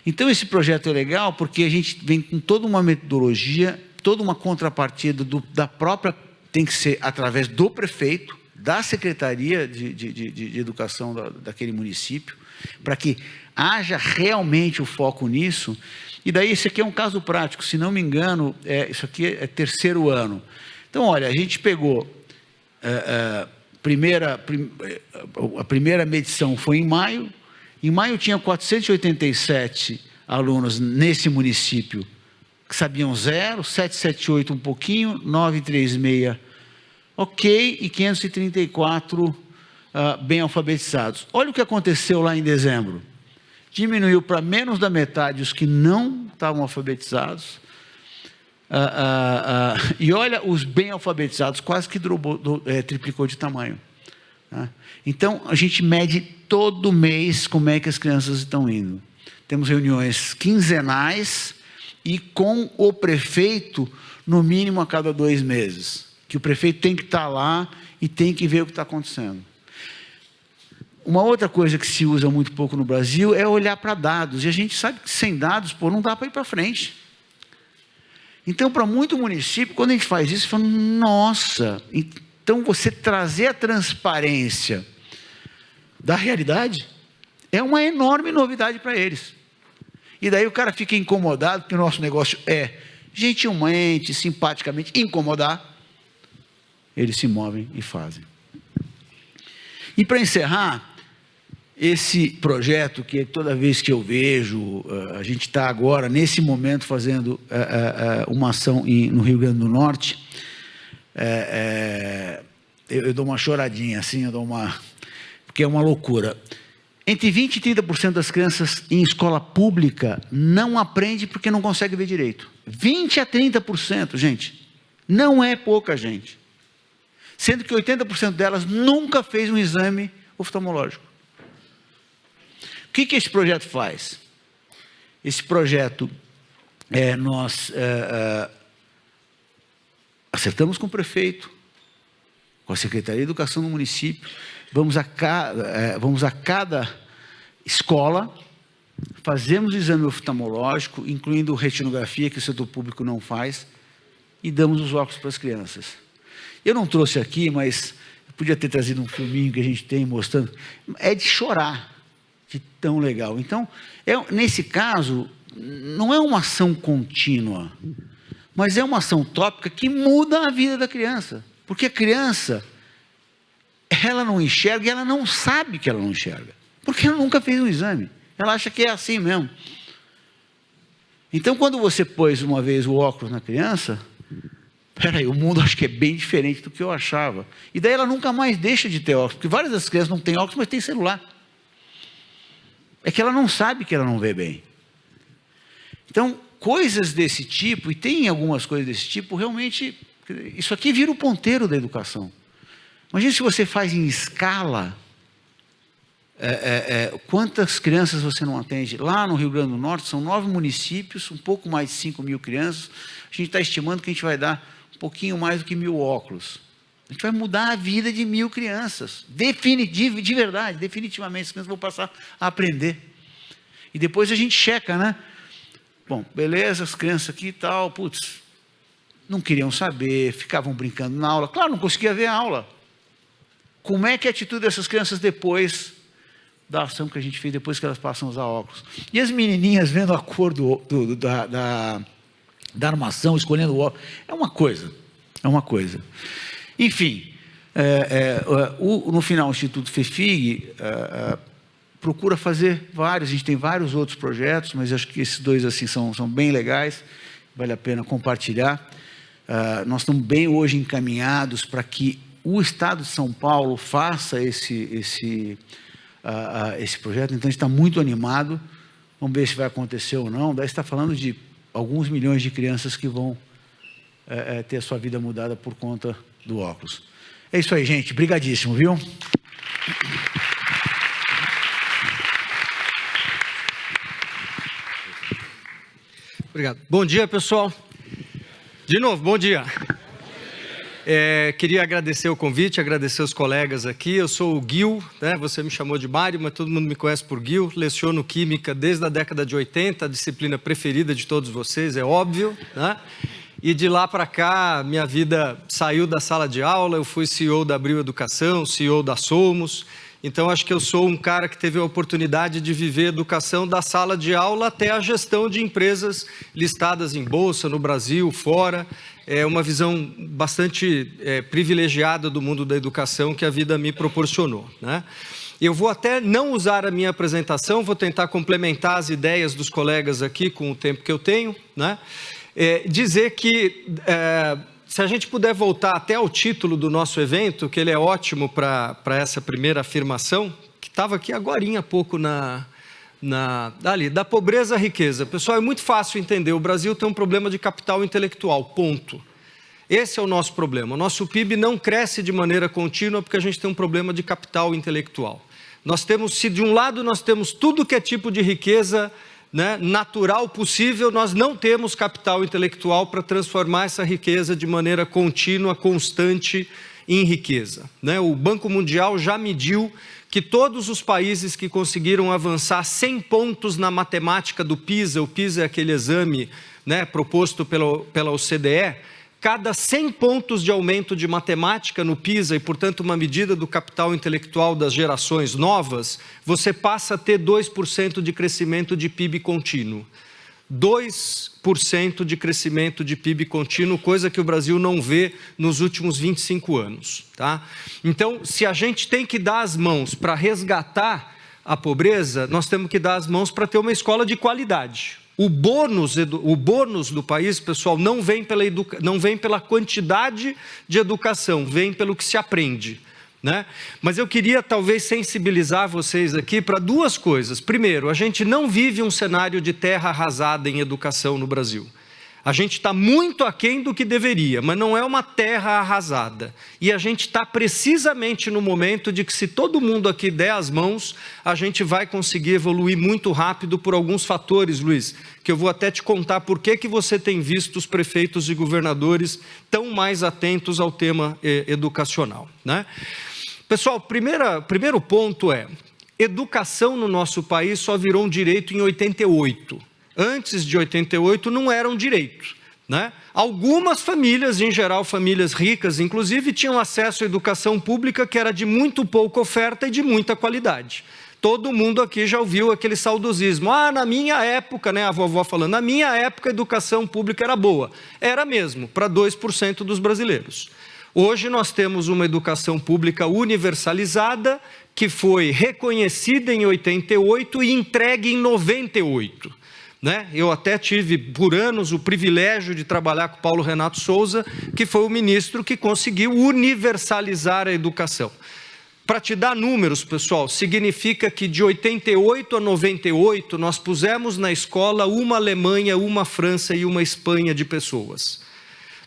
Então, esse projeto é legal porque a gente vem com toda uma metodologia, toda uma contrapartida da própria, tem que ser através do prefeito, da Secretaria de Educação daquele município, para que haja realmente o foco nisso. E daí, esse aqui é um caso prático, se não me engano, isso aqui é 3º ano. Então, olha, a gente pegou, a primeira medição foi em maio tinha 487 alunos nesse município, que sabiam 0, 778 um pouquinho, 936 ok, e 534 bem alfabetizados. Olha o que aconteceu lá em dezembro. Diminuiu para menos da metade os que não estavam alfabetizados. E olha, os bem alfabetizados quase que triplicou de tamanho. Tá? Então, a gente mede todo mês como é que as crianças estão indo. Temos reuniões quinzenais e com o prefeito, no mínimo a cada 2 meses. Que o prefeito tem que estar lá e tem que ver o que está acontecendo. Uma outra coisa que se usa muito pouco no Brasil é olhar para dados. E a gente sabe que sem dados, não dá para ir para frente. Então, para muito município, quando a gente faz isso, fala, nossa, então você trazer a transparência da realidade é uma enorme novidade para eles. E daí o cara fica incomodado, porque o nosso negócio é gentilmente, simpaticamente, incomodar. Eles se movem e fazem. E para encerrar, esse projeto que toda vez que eu vejo, a gente está agora, nesse momento, fazendo uma ação no Rio Grande do Norte, eu dou uma choradinha, assim, porque é uma loucura. Entre 20% e 30% das crianças em escola pública não aprende porque não consegue ver direito. 20% a 30%, gente, não é pouca gente. Sendo que 80% delas nunca fez um exame oftalmológico. O que esse projeto faz? Esse projeto, nós acertamos com o prefeito, com a Secretaria de Educação do município, vamos a cada escola, fazemos o exame oftalmológico, incluindo retinografia, que o setor público não faz, e damos os óculos para as crianças. Eu não trouxe aqui, mas eu podia ter trazido um filminho que a gente tem mostrando. É de chorar, de tão legal. Então, nesse caso, não é uma ação contínua, mas é uma ação tópica que muda a vida da criança. Porque a criança, ela não enxerga e ela não sabe que ela não enxerga. Porque ela nunca fez um exame. Ela acha que é assim mesmo. Então, quando você pôs uma vez o óculos na criança, peraí, o mundo acho que é bem diferente do que eu achava. E daí ela nunca mais deixa de ter óculos, porque várias das crianças não têm óculos, mas têm celular. É que ela não sabe que ela não vê bem. Então, coisas desse tipo, e tem algumas coisas desse tipo, realmente Isso aqui vira o ponteiro da educação. Imagina se você faz em escala, quantas crianças você não atende? Lá no Rio Grande do Norte, são 9 municípios, um pouco mais de 5 mil crianças. A gente está estimando que a gente vai dar um pouquinho mais do que 1.000 óculos. A gente vai mudar a vida de 1.000 crianças. De verdade, definitivamente, as crianças vão passar a aprender. E depois a gente checa, né? Bom, beleza, as crianças aqui e tal, putz, não queriam saber, ficavam brincando na aula. Claro, não conseguia ver a aula. Como é que é a atitude dessas crianças depois da ação que a gente fez, depois que elas passam a usar óculos? E as menininhas vendo a cor da armação, escolhendo o óculos. É uma coisa. Enfim, no final, o Instituto FEFIG procura fazer vários, a gente tem vários outros projetos, mas acho que esses dois assim, são bem legais, vale a pena compartilhar. Nós estamos bem hoje encaminhados para que o Estado de São Paulo faça esse projeto, então a gente está muito animado, vamos ver se vai acontecer ou não. Daí está falando de alguns milhões de crianças que vão ter a sua vida mudada por conta do óculos. É isso aí, gente, brigadíssimo, viu? Obrigado. Bom dia, pessoal. De novo, bom dia. Queria agradecer o convite, agradecer os colegas aqui. Eu sou o Gil, né? Você me chamou de Mário, mas todo mundo me conhece por Gil. Leciono Química desde a década de 80, a disciplina preferida de todos vocês, é óbvio, né? E de lá para cá, minha vida saiu da sala de aula, eu fui CEO da Abril Educação, CEO da Somos. Então, acho que eu sou um cara que teve a oportunidade de viver educação da sala de aula até a gestão de empresas listadas em bolsa, no Brasil, fora. É uma visão bastante privilegiada do mundo da educação que a vida me proporcionou, né? Eu vou até não usar a minha apresentação, vou tentar complementar as ideias dos colegas aqui com o tempo que eu tenho, né? Dizer que... se a gente puder voltar até ao título do nosso evento, que ele é ótimo para essa primeira afirmação, que estava aqui agorinha há pouco ali, da pobreza à riqueza. Pessoal, é muito fácil entender, o Brasil tem um problema de capital intelectual, ponto. Esse é o nosso problema. O nosso PIB não cresce de maneira contínua porque a gente tem um problema de capital intelectual. Nós temos, se de um lado nós temos tudo que é tipo de riqueza, né, natural possível, nós não temos capital intelectual para transformar essa riqueza de maneira contínua, constante em riqueza, né? O Banco Mundial já mediu que todos os países que conseguiram avançar 100 pontos na matemática do PISA, o PISA é aquele exame, né, proposto pela OCDE, cada 100 pontos de aumento de matemática no PISA e, portanto, uma medida do capital intelectual das gerações novas, você passa a ter 2% de crescimento de PIB contínuo. 2% de crescimento de PIB contínuo, coisa que o Brasil não vê nos últimos 25 anos. Tá? Então, se a gente tem que dar as mãos para resgatar a pobreza, nós temos que dar as mãos para ter uma escola de qualidade. O bônus do país, pessoal, não vem pela quantidade de educação, vem pelo que se aprende, né? Mas eu queria talvez sensibilizar vocês aqui para duas coisas. Primeiro, a gente não vive um cenário de terra arrasada em educação no Brasil. A gente está muito aquém do que deveria, mas não é uma terra arrasada. E a gente está precisamente no momento de que, se todo mundo aqui der as mãos, a gente vai conseguir evoluir muito rápido por alguns fatores, Luiz, que eu vou até te contar por que você tem visto os prefeitos e governadores tão mais atentos ao tema educacional, né? Pessoal, primeiro ponto é, educação no nosso país só virou um direito em 88. Antes de 88 não era um direito, né? Algumas famílias, em geral famílias ricas, inclusive, tinham acesso à educação pública que era de muito pouca oferta e de muita qualidade. Todo mundo aqui já ouviu aquele saudosismo. Ah, na minha época, né, a vovó falando, na minha época a educação pública era boa. Era mesmo, para 2% dos brasileiros. Hoje nós temos uma educação pública universalizada, que foi reconhecida em 88 e entregue em 98. Né? Eu até tive, por anos, o privilégio de trabalhar com Paulo Renato Souza, que foi o ministro que conseguiu universalizar a educação. Para te dar números, pessoal, significa que de 88 a 98, nós pusemos na escola uma Alemanha, uma França e uma Espanha de pessoas.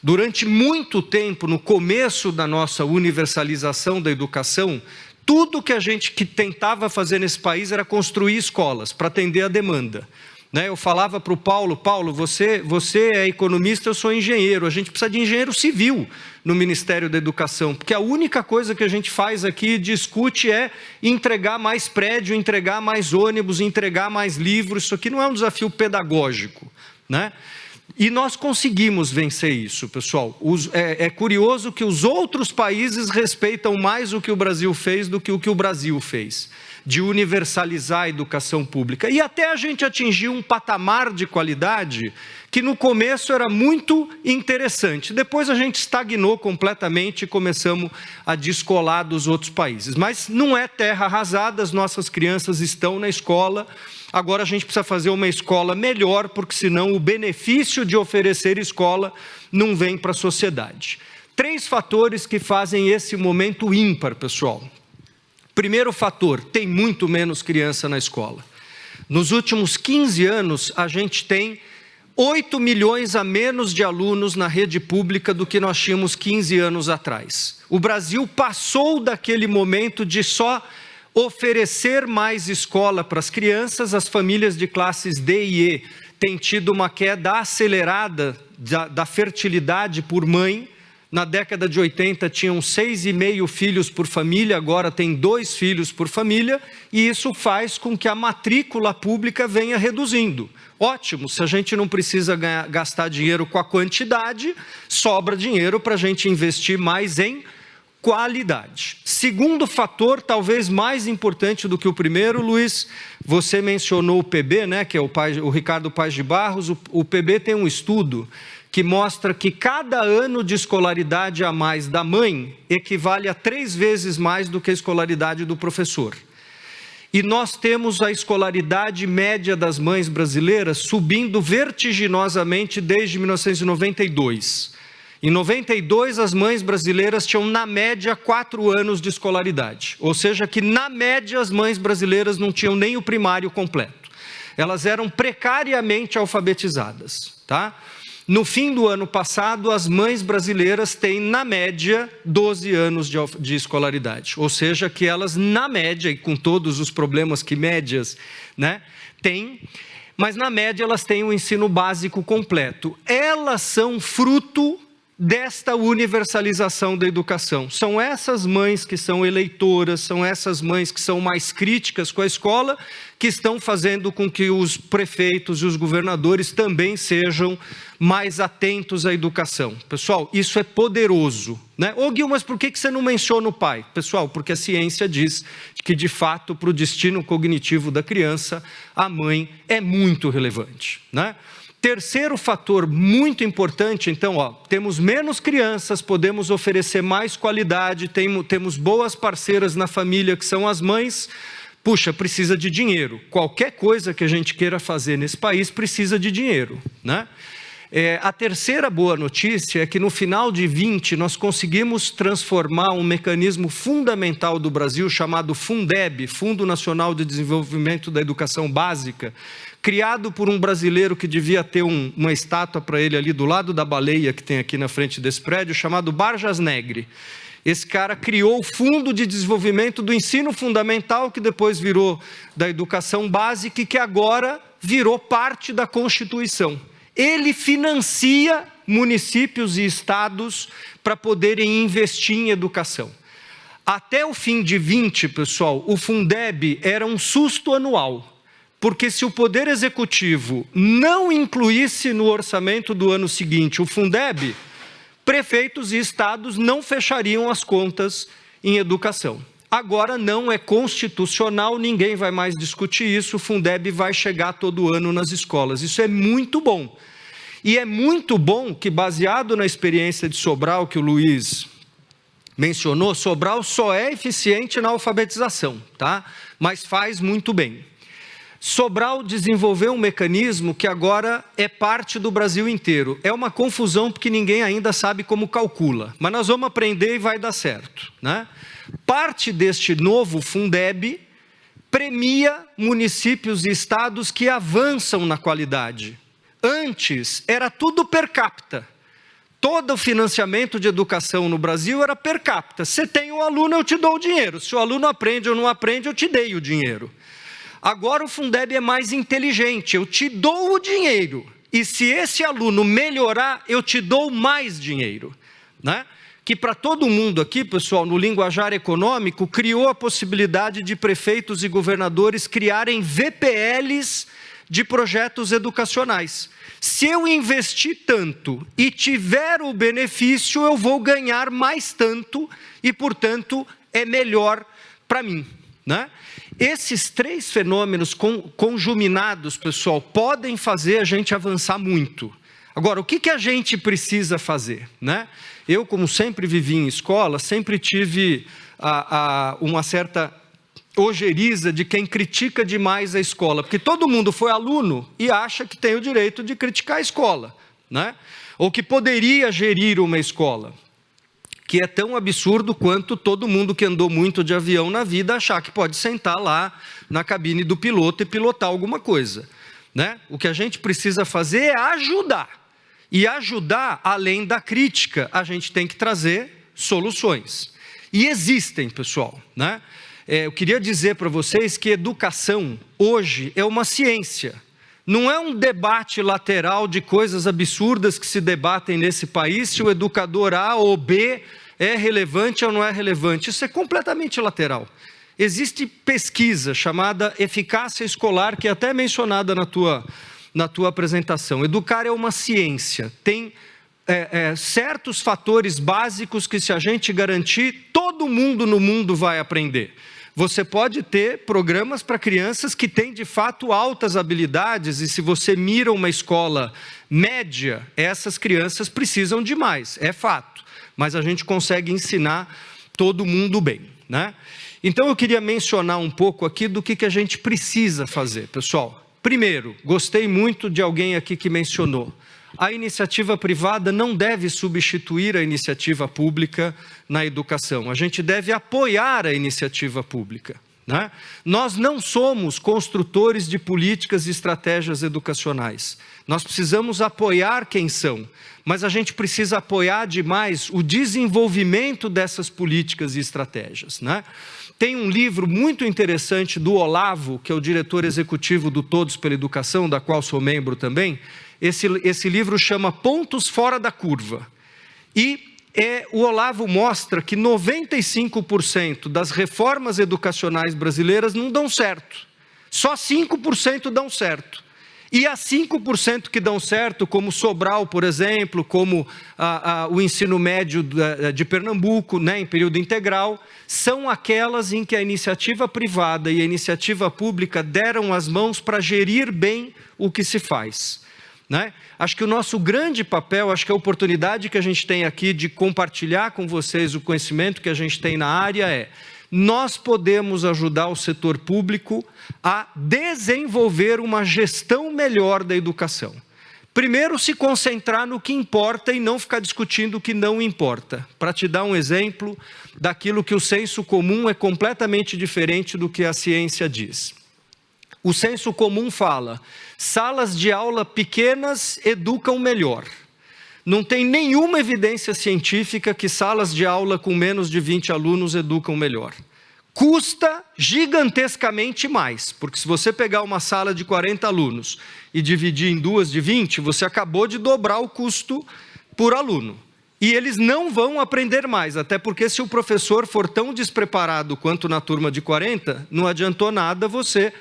Durante muito tempo, no começo da nossa universalização da educação, tudo que a gente tentava fazer nesse país era construir escolas para atender a demanda. Eu falava para o Paulo, você é economista, eu sou engenheiro, a gente precisa de engenheiro civil no Ministério da Educação, porque a única coisa que a gente faz aqui, discute, é entregar mais prédio, entregar mais ônibus, entregar mais livros. Isso aqui não é um desafio pedagógico, E nós conseguimos vencer isso, pessoal. É curioso que os outros países respeitam mais o que o Brasil fez do que o Brasil fez, de universalizar a educação pública. E até a gente atingir um patamar de qualidade que no começo era muito interessante. Depois a gente estagnou completamente e começamos a descolar dos outros países. Mas não é terra arrasada, as nossas crianças estão na escola. Agora a gente precisa fazer uma escola melhor, porque senão o benefício de oferecer escola não vem para a sociedade. 3 fatores que fazem esse momento ímpar, pessoal. Primeiro fator, tem muito menos criança na escola. Nos últimos 15 anos, a gente tem 8 milhões a menos de alunos na rede pública do que nós tínhamos 15 anos atrás. O Brasil passou daquele momento de só oferecer mais escola para as crianças. As famílias de classes D e E têm tido uma queda acelerada da fertilidade por mãe. Na década de 80 tinham 6,5 filhos por família, agora tem 2 filhos por família, e isso faz com que a matrícula pública venha reduzindo. Ótimo, se a gente não precisa gastar dinheiro com a quantidade, sobra dinheiro para a gente investir mais em qualidade. Segundo fator, talvez mais importante do que o primeiro, Luiz, você mencionou o PB, que é o Ricardo Paes de Barros. O PB tem um estudo que mostra que cada ano de escolaridade a mais da mãe equivale a 3 vezes mais do que a escolaridade do professor. E nós temos a escolaridade média das mães brasileiras subindo vertiginosamente desde 1992. Em 92, as mães brasileiras tinham, na média, 4 anos de escolaridade. Ou seja, que, na média, as mães brasileiras não tinham nem o primário completo. Elas eram precariamente alfabetizadas, No fim do ano passado, as mães brasileiras têm, na média, 12 anos de escolaridade. Ou seja, que elas, na média, e com todos os problemas que médias têm, mas na média elas têm o ensino básico completo. Elas são fruto desta universalização da educação. São essas mães que são eleitoras, são essas mães que são mais críticas com a escola, que estão fazendo com que os prefeitos e os governadores também sejam mais atentos à educação. Pessoal, isso é poderoso, Ô Gil, mas por que você não menciona o pai? Pessoal, porque a ciência diz que, de fato, para o destino cognitivo da criança, a mãe é muito relevante, Terceiro fator muito importante, então, temos menos crianças, podemos oferecer mais qualidade, temos boas parceiras na família, que são as mães. Puxa, precisa de dinheiro. Qualquer coisa que a gente queira fazer nesse país precisa de dinheiro, A terceira boa notícia é que no final de 20 nós conseguimos transformar um mecanismo fundamental do Brasil chamado Fundeb, Fundo Nacional de Desenvolvimento da Educação Básica, criado por um brasileiro que devia ter uma estátua para ele ali do lado da baleia que tem aqui na frente desse prédio, chamado Barjas Negri. Esse cara criou o Fundo de Desenvolvimento do Ensino Fundamental, que depois virou da Educação Básica e que agora virou parte da Constituição. Ele financia municípios e estados para poderem investir em educação. Até o fim de 20, pessoal, o Fundeb era um susto anual. Porque se o Poder Executivo não incluísse no orçamento do ano seguinte o Fundeb, prefeitos e estados não fechariam as contas em educação. Agora não é constitucional, ninguém vai mais discutir isso, o Fundeb vai chegar todo ano nas escolas. Isso é muito bom. E é muito bom que, baseado na experiência de Sobral, que o Luiz mencionou, Sobral só é eficiente na alfabetização, mas faz muito bem. Sobral desenvolveu um mecanismo que agora é parte do Brasil inteiro. É uma confusão porque ninguém ainda sabe como calcula, mas nós vamos aprender e vai dar certo, Parte deste novo Fundeb premia municípios e estados que avançam na qualidade. Antes era tudo per capita. todo o financiamento de educação no Brasil era per capita. Você tem um aluno, eu te dou o dinheiro. Se o aluno aprende ou não aprende, eu te dei o dinheiro. Agora o Fundeb é mais inteligente, eu te dou o dinheiro. E se esse aluno melhorar, eu te dou mais dinheiro, né? Que para todo mundo aqui, pessoal, no linguajar econômico, criou a possibilidade de prefeitos e governadores criarem VPLs de projetos educacionais. Se eu investir tanto e tiver o benefício, eu vou ganhar mais tanto e, portanto, é melhor para mim, né? Esses 3 fenômenos conjuminados, pessoal, podem fazer a gente avançar muito. Agora, o que a gente precisa fazer, né? Eu, como sempre vivi em escola, sempre tive uma certa ojeriza de quem critica demais a escola, porque todo mundo foi aluno e acha que tem o direito de criticar a escola, né? Ou que poderia gerir uma escola, que é tão absurdo quanto todo mundo que andou muito de avião na vida achar que pode sentar lá na cabine do piloto e pilotar alguma coisa, né? O que a gente precisa fazer é ajudar. E ajudar, além da crítica, a gente tem que trazer soluções. E existem, pessoal, né? Eu queria dizer para vocês que educação, hoje, é uma ciência. Não é um debate lateral de coisas absurdas que se debatem nesse país, se o educador A ou B é relevante ou não é relevante. Isso é completamente lateral. Existe pesquisa chamada eficácia escolar, que é até mencionada na tua apresentação. Educar é uma ciência, tem certos fatores básicos que, se a gente garantir, todo mundo no mundo vai aprender. Você pode ter programas para crianças que têm, de fato, altas habilidades, e se você mira uma escola média, essas crianças precisam de mais, é fato. Mas a gente consegue ensinar todo mundo bem, né? Então, eu queria mencionar um pouco aqui do que a gente precisa fazer, pessoal. Primeiro, gostei muito de alguém aqui que mencionou: a iniciativa privada não deve substituir a iniciativa pública na educação. A gente deve apoiar a iniciativa pública, né? Nós não somos construtores de políticas e estratégias educacionais. Nós precisamos apoiar quem são, mas a gente precisa apoiar demais o desenvolvimento dessas políticas e estratégias, né? Tem um livro muito interessante do Olavo, que é o diretor executivo do Todos pela Educação, da qual sou membro também. Esse livro chama Pontos Fora da Curva. E o Olavo mostra que 95% das reformas educacionais brasileiras não dão certo. Só 5% dão certo. E as 5% que dão certo, como Sobral, por exemplo, como o ensino médio de Pernambuco, né, em período integral, são aquelas em que a iniciativa privada e a iniciativa pública deram as mãos para gerir bem o que se faz, né? Acho que o nosso grande papel, acho que a oportunidade que a gente tem aqui de compartilhar com vocês o conhecimento que a gente tem na área é: nós podemos ajudar o setor público a desenvolver uma gestão melhor da educação. Primeiro, se concentrar no que importa e não ficar discutindo o que não importa. Para te dar um exemplo daquilo que o senso comum é completamente diferente do que a ciência diz. O senso comum fala: salas de aula pequenas educam melhor. Não tem nenhuma evidência científica que salas de aula com menos de 20 alunos educam melhor. Custa gigantescamente mais, porque se você pegar uma sala de 40 alunos e dividir em 2 de 20, você acabou de dobrar o custo por aluno. E eles não vão aprender mais, até porque se o professor for tão despreparado quanto na turma de 40, não adiantou nada você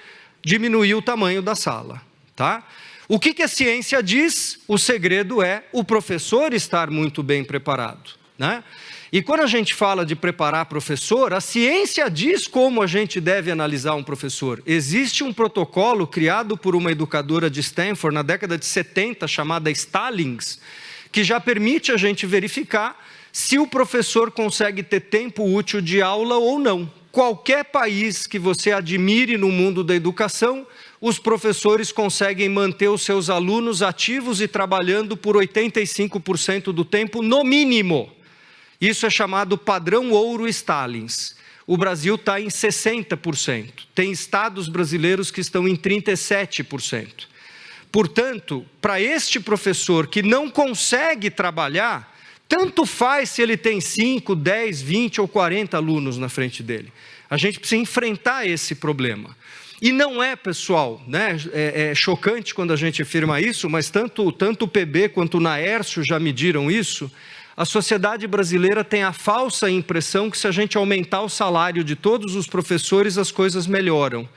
diminuir o tamanho da sala, tá? O que a ciência diz? O segredo é o professor estar muito bem preparado, né? E quando a gente fala de preparar professor, a ciência diz como a gente deve analisar um professor. Existe um protocolo criado por uma educadora de Stanford na década de 70, chamada Stallings, que já permite a gente verificar se o professor consegue ter tempo útil de aula ou não. Qualquer país que você admire no mundo da educação, os professores conseguem manter os seus alunos ativos e trabalhando por 85% do tempo, no mínimo. Isso é chamado padrão ouro Stallings. O Brasil está em 60%. Tem estados brasileiros que estão em 37%. Portanto, para este professor que não consegue trabalhar, Tanto faz se ele tem 5, 10, 20 ou 40 alunos na frente dele. A gente precisa enfrentar esse problema. E não é, pessoal, né? É chocante quando a gente afirma isso, mas tanto o PB quanto o Naércio já mediram isso. A sociedade brasileira tem a falsa impressão que se a gente aumentar o salário de todos os professores, as coisas melhoram.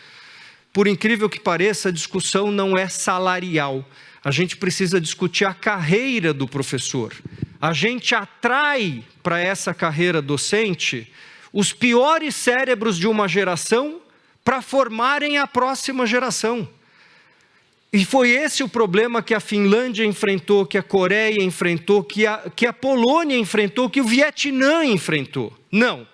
Por incrível que pareça, a discussão não é salarial. A gente precisa discutir a carreira do professor. A gente atrai para essa carreira docente os piores cérebros de uma geração para formarem a próxima geração. E foi esse o problema que a Finlândia enfrentou, que a Coreia enfrentou, que a Polônia enfrentou, que o Vietnã enfrentou. Não,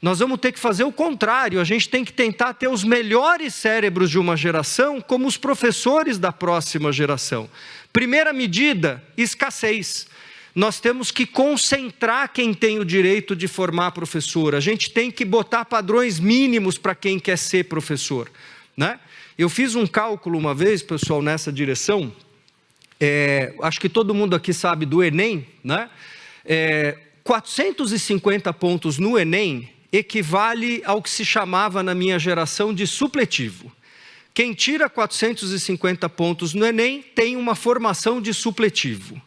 nós vamos ter que fazer o contrário, a gente tem que tentar ter os melhores cérebros de uma geração como os professores da próxima geração. Primeira medida, escassez. Nós temos que concentrar quem tem o direito de formar professor. A gente tem que botar padrões mínimos para quem quer ser professor, né? Eu fiz um cálculo uma vez, pessoal, nessa direção. Acho que todo mundo aqui sabe do Enem, né? 450 pontos no Enem equivale ao que se chamava na minha geração de supletivo. Quem tira 450 pontos no Enem tem uma formação de supletivo.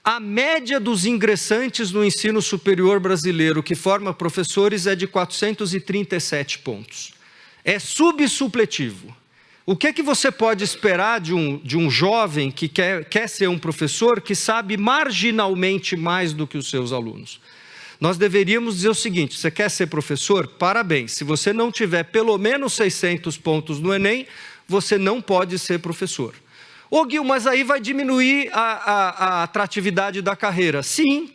A média dos ingressantes no ensino superior brasileiro que forma professores é de 437 pontos. É subsupletivo. O que é que você pode esperar de um jovem que quer ser um professor que sabe marginalmente mais do que os seus alunos? Nós deveríamos dizer o seguinte: você quer ser professor? Parabéns. Se você não tiver pelo menos 600 pontos no Enem, você não pode ser professor. Ô Gil, mas aí vai diminuir a atratividade da carreira. Sim,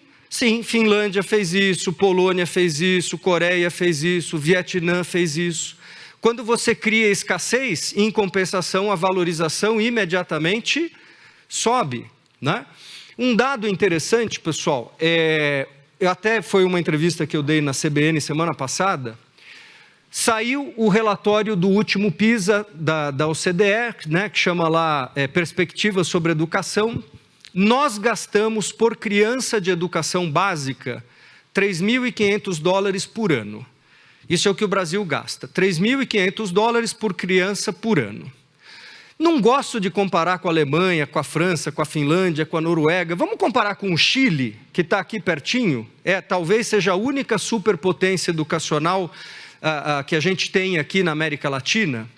Finlândia fez isso, Polônia fez isso, Coreia fez isso, Vietnã fez isso. Quando você cria escassez, em compensação, a valorização imediatamente sobe, né? Um dado interessante, pessoal, até foi uma entrevista que eu dei na CBN semana passada. Saiu o relatório do último PISA da OCDE, né, que chama lá Perspectivas sobre Educação. Nós gastamos por criança de educação básica $3.500 por ano. Isso é o que o Brasil gasta, $3.500 por criança por ano. Não gosto de comparar com a Alemanha, com a França, com a Finlândia, com a Noruega. Vamos comparar com o Chile, que está aqui pertinho? Talvez seja a única superpotência educacional que a gente tem aqui na América Latina.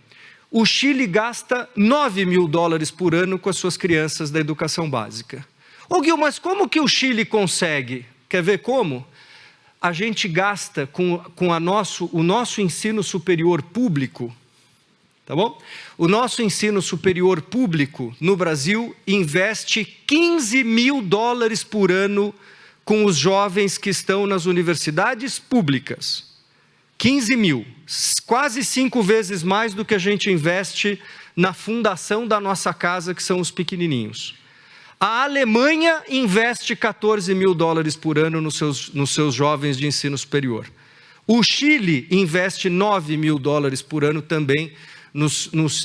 O Chile gasta $9.000 por ano com as suas crianças da educação básica. Ô Gil, mas como que o Chile consegue? Quer ver como? A gente gasta com o nosso ensino superior público, tá bom? O nosso ensino superior público no Brasil investe $15.000 por ano com os jovens que estão nas universidades públicas. 15 mil, quase 5 vezes mais do que a gente investe na fundação da nossa casa, que são os pequenininhos. A Alemanha investe $14.000 por ano nos seus jovens de ensino superior. O Chile investe $9.000 por ano também no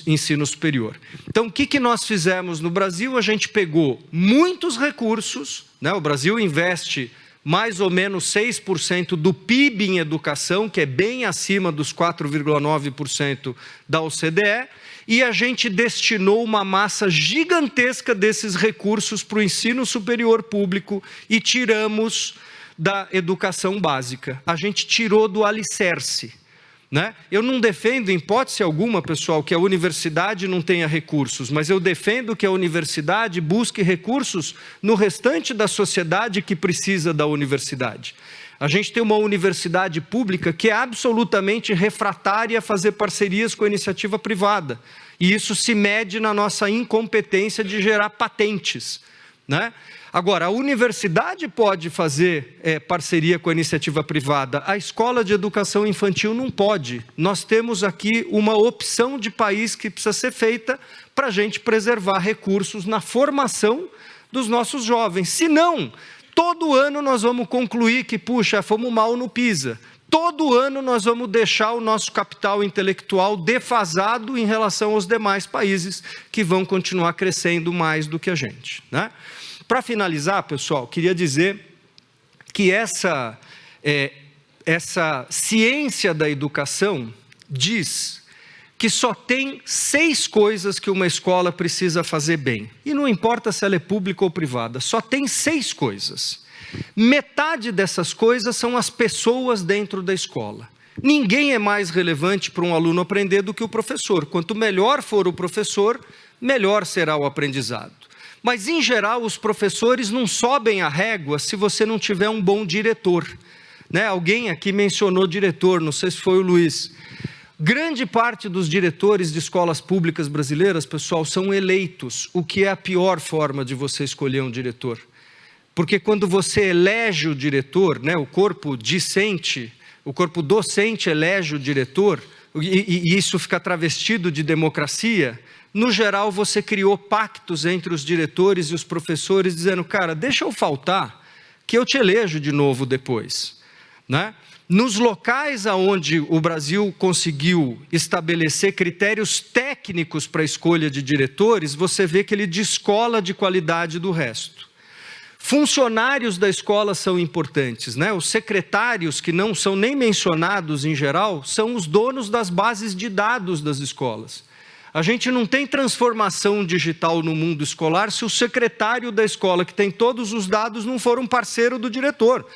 ensino superior. Então, o que nós fizemos no Brasil? A gente pegou muitos recursos, né? O Brasil investe mais ou menos 6% do PIB em educação, que é bem acima dos 4,9% da OCDE, e a gente destinou uma massa gigantesca desses recursos para o ensino superior público e tiramos da educação básica. A gente tirou do alicerce, né? Eu não defendo, em hipótese alguma, pessoal, que a universidade não tenha recursos, mas eu defendo que a universidade busque recursos no restante da sociedade que precisa da universidade. A gente tem uma universidade pública que é absolutamente refratária a fazer parcerias com a iniciativa privada. E isso se mede na nossa incompetência de gerar patentes, né? Agora, a universidade pode fazer parceria com a iniciativa privada, a escola de educação infantil não pode. Nós temos aqui uma opção de país que precisa ser feita para a gente preservar recursos na formação dos nossos jovens. Senão, todo ano nós vamos concluir que, puxa, fomos mal no PISA. Todo ano nós vamos deixar o nosso capital intelectual defasado em relação aos demais países que vão continuar crescendo mais do que a gente, né? Para finalizar, pessoal, queria dizer que essa ciência da educação diz que só tem 6 coisas que uma escola precisa fazer bem. E não importa se ela é pública ou privada, só tem 6 coisas. Metade dessas coisas são as pessoas dentro da escola. Ninguém é mais relevante para um aluno aprender do que o professor. Quanto melhor for o professor, melhor será o aprendizado. Mas, em geral, os professores não sobem a régua se você não tiver um bom diretor. Né? Alguém aqui mencionou diretor, não sei se foi o Luiz. Grande parte dos diretores de escolas públicas brasileiras, pessoal, são eleitos, o que é a pior forma de você escolher um diretor. Porque quando você elege o diretor, né, o corpo docente elege o diretor, e isso fica travestido de democracia, no geral você criou pactos entre os diretores e os professores, dizendo, cara, deixa eu faltar, que eu te elejo de novo depois. Né? Nos locais onde o Brasil conseguiu estabelecer critérios técnicos para a escolha de diretores, você vê que ele descola de qualidade do resto. Funcionários da escola são importantes, né? Os secretários, que não são nem mencionados em geral, são os donos das bases de dados das escolas. A gente não tem transformação digital no mundo escolar se o secretário da escola, que tem todos os dados, não for um parceiro do diretor,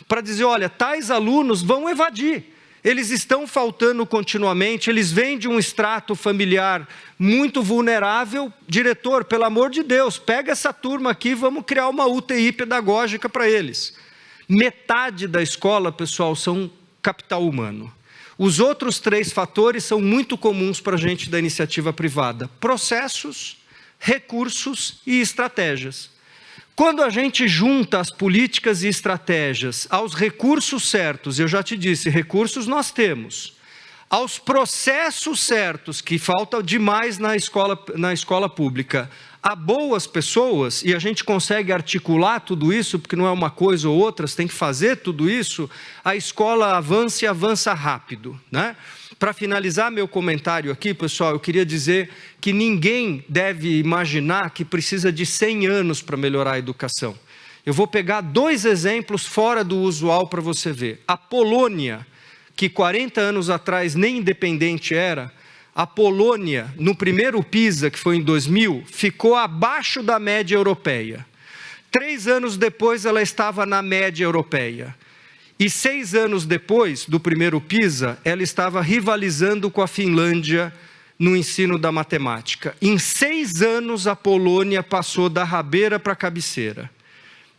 para dizer, olha, tais alunos vão evadir. Eles estão faltando continuamente, eles vêm de um extrato familiar muito vulnerável. Diretor, pelo amor de Deus, pega essa turma aqui, vamos criar uma UTI pedagógica para eles. Metade da escola, pessoal, são capital humano. Os outros 3 fatores são muito comuns para a gente da iniciativa privada: processos, recursos e estratégias. Quando a gente junta as políticas e estratégias aos recursos certos, eu já te disse, recursos nós temos, aos processos certos, que falta demais na escola pública, a boas pessoas, e a gente consegue articular tudo isso, porque não é uma coisa ou outra, você tem que fazer tudo isso, a escola avança e avança rápido, né? Para finalizar meu comentário aqui, pessoal, eu queria dizer que ninguém deve imaginar que precisa de 100 anos para melhorar a educação. Eu vou pegar 2 exemplos fora do usual para você ver. A Polônia, que 40 anos atrás nem independente era, a Polônia, no primeiro PISA, que foi em 2000, ficou abaixo da média europeia. 3 anos depois, ela estava na média europeia. E 6 anos depois do primeiro PISA, ela estava rivalizando com a Finlândia no ensino da matemática. Em 6 anos, a Polônia passou da rabeira para a cabeceira.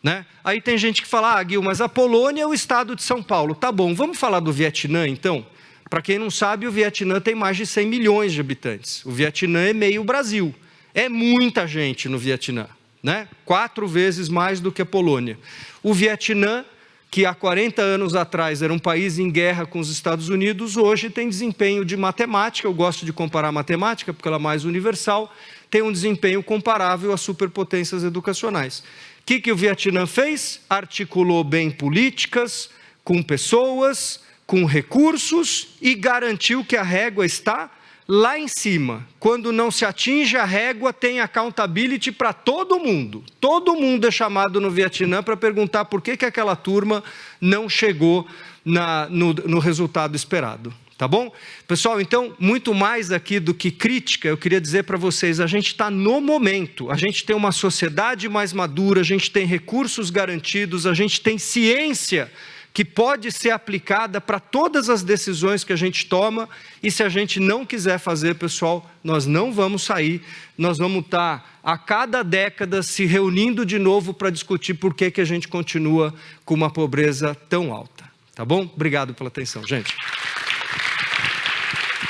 Né? Aí tem gente que fala, Gil, mas a Polônia é o estado de São Paulo. Tá bom, vamos falar do Vietnã, então? Para quem não sabe, o Vietnã tem mais de 100 milhões de habitantes. O Vietnã é meio Brasil. É muita gente no Vietnã, né? 4 vezes mais do que a Polônia. O Vietnã, que há 40 anos atrás era um país em guerra com os Estados Unidos, hoje tem desempenho de matemática, eu gosto de comparar a matemática porque ela é mais universal, tem um desempenho comparável às superpotências educacionais. O que o Vietnã fez? Articulou bem políticas, com pessoas, com recursos e garantiu que a régua está lá em cima. Quando não se atinge a régua, tem accountability para todo mundo. Todo mundo é chamado no Vietnã para perguntar por que aquela turma não chegou no resultado esperado. Tá bom? Pessoal, então, muito mais aqui do que crítica, eu queria dizer para vocês, a gente está no momento, a gente tem uma sociedade mais madura, a gente tem recursos garantidos, a gente tem ciência que pode ser aplicada para todas as decisões que a gente toma, e se a gente não quiser fazer, pessoal, nós não vamos sair, nós vamos estar a cada década se reunindo de novo para discutir por que a gente continua com uma pobreza tão alta. Tá bom? Obrigado pela atenção, gente.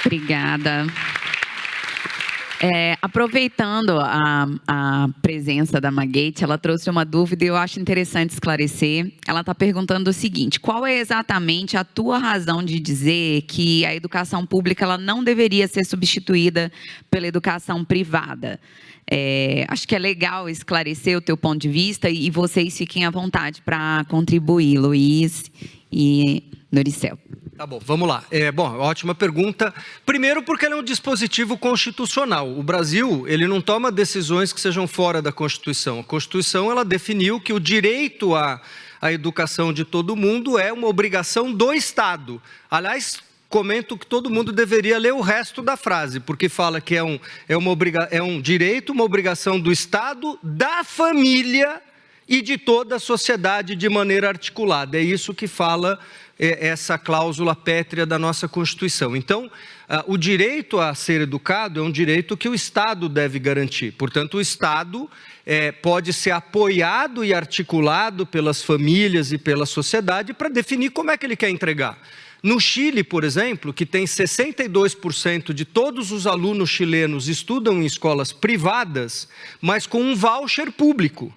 Obrigada. Aproveitando a presença da Marguerite, ela trouxe uma dúvida e eu acho interessante esclarecer. Ela está perguntando o seguinte: qual é exatamente a tua razão de dizer que a educação pública ela não deveria ser substituída pela educação privada? Acho que é legal esclarecer o teu ponto de vista e vocês fiquem à vontade para contribuir, Luiz e Noricel. Tá bom, vamos lá. Ótima pergunta. Primeiro, porque ele é um dispositivo constitucional. O Brasil, ele não toma decisões que sejam fora da Constituição. A Constituição, ela definiu que o direito à a educação de todo mundo é uma obrigação do Estado. Aliás, comento que todo mundo deveria ler o resto da frase, porque fala que é um direito, uma obrigação do Estado, da família e de toda a sociedade de maneira articulada. É isso que fala essa cláusula pétrea da nossa Constituição. Então, o direito a ser educado é um direito que o Estado deve garantir. Portanto, o Estado pode ser apoiado e articulado pelas famílias e pela sociedade para definir como é que ele quer entregar. No Chile, por exemplo, que tem 62% de todos os alunos chilenos estudam em escolas privadas, mas com um voucher público.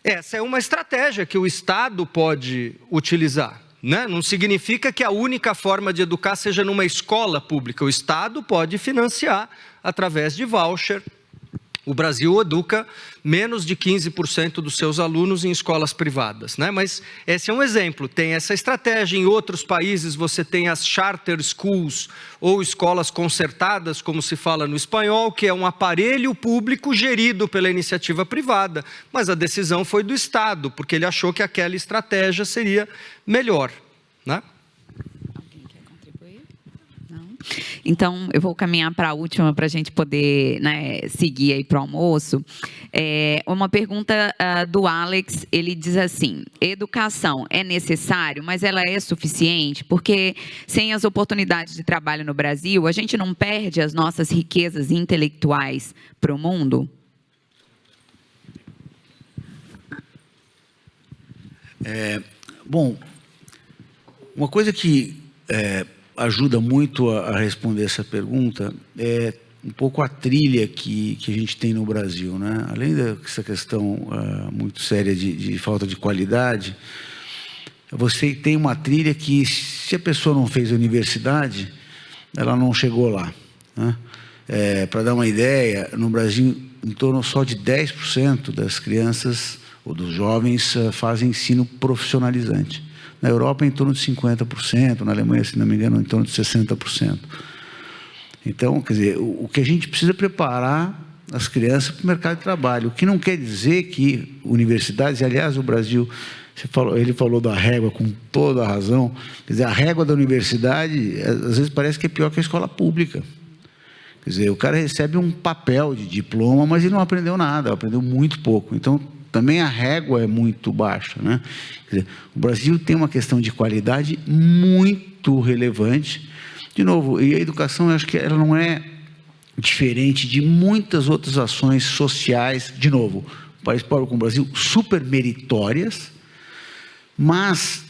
Essa é uma estratégia que o Estado pode utilizar, né? Não significa que a única forma de educar seja numa escola pública. O Estado pode financiar através de voucher. O Brasil educa menos de 15% dos seus alunos em escolas privadas, né? Mas esse é um exemplo, tem essa estratégia. Em outros países você tem as charter schools, ou escolas concertadas, como se fala no espanhol, que é um aparelho público gerido pela iniciativa privada, mas a decisão foi do Estado, porque ele achou que aquela estratégia seria melhor, né? Então, eu vou caminhar para a última para a gente poder, né, seguir aí para o almoço. Uma pergunta do Alex, ele diz assim: educação é necessário, mas ela é suficiente? Porque sem as oportunidades de trabalho no Brasil, a gente não perde as nossas riquezas intelectuais para o mundo? Bom, uma coisa que ajuda muito a responder essa pergunta é um pouco a trilha que a gente tem no Brasil, né? Além dessa questão muito séria de falta de qualidade, você tem uma trilha que, se a pessoa não fez universidade, ela não chegou lá, né? Para dar uma ideia, no Brasil, em torno só de 10% das crianças ou dos jovens fazem ensino profissionalizante. Na Europa, em torno de 50%, na Alemanha, se não me engano, em torno de 60%. Então, quer dizer, o que a gente precisa é preparar as crianças para o mercado de trabalho, o que não quer dizer que universidades, e, aliás, o Brasil, ele falou da régua com toda a razão, quer dizer, a régua da universidade, às vezes parece que é pior que a escola pública. Quer dizer, o cara recebe um papel de diploma, mas ele não aprendeu nada, aprendeu muito pouco. Então, também a régua é muito baixa, né? Quer dizer, o Brasil tem uma questão de qualidade muito relevante. De novo, e a educação, eu acho que ela não é diferente de muitas outras ações sociais. De novo, um país pobre como o Brasil, super meritórias, mas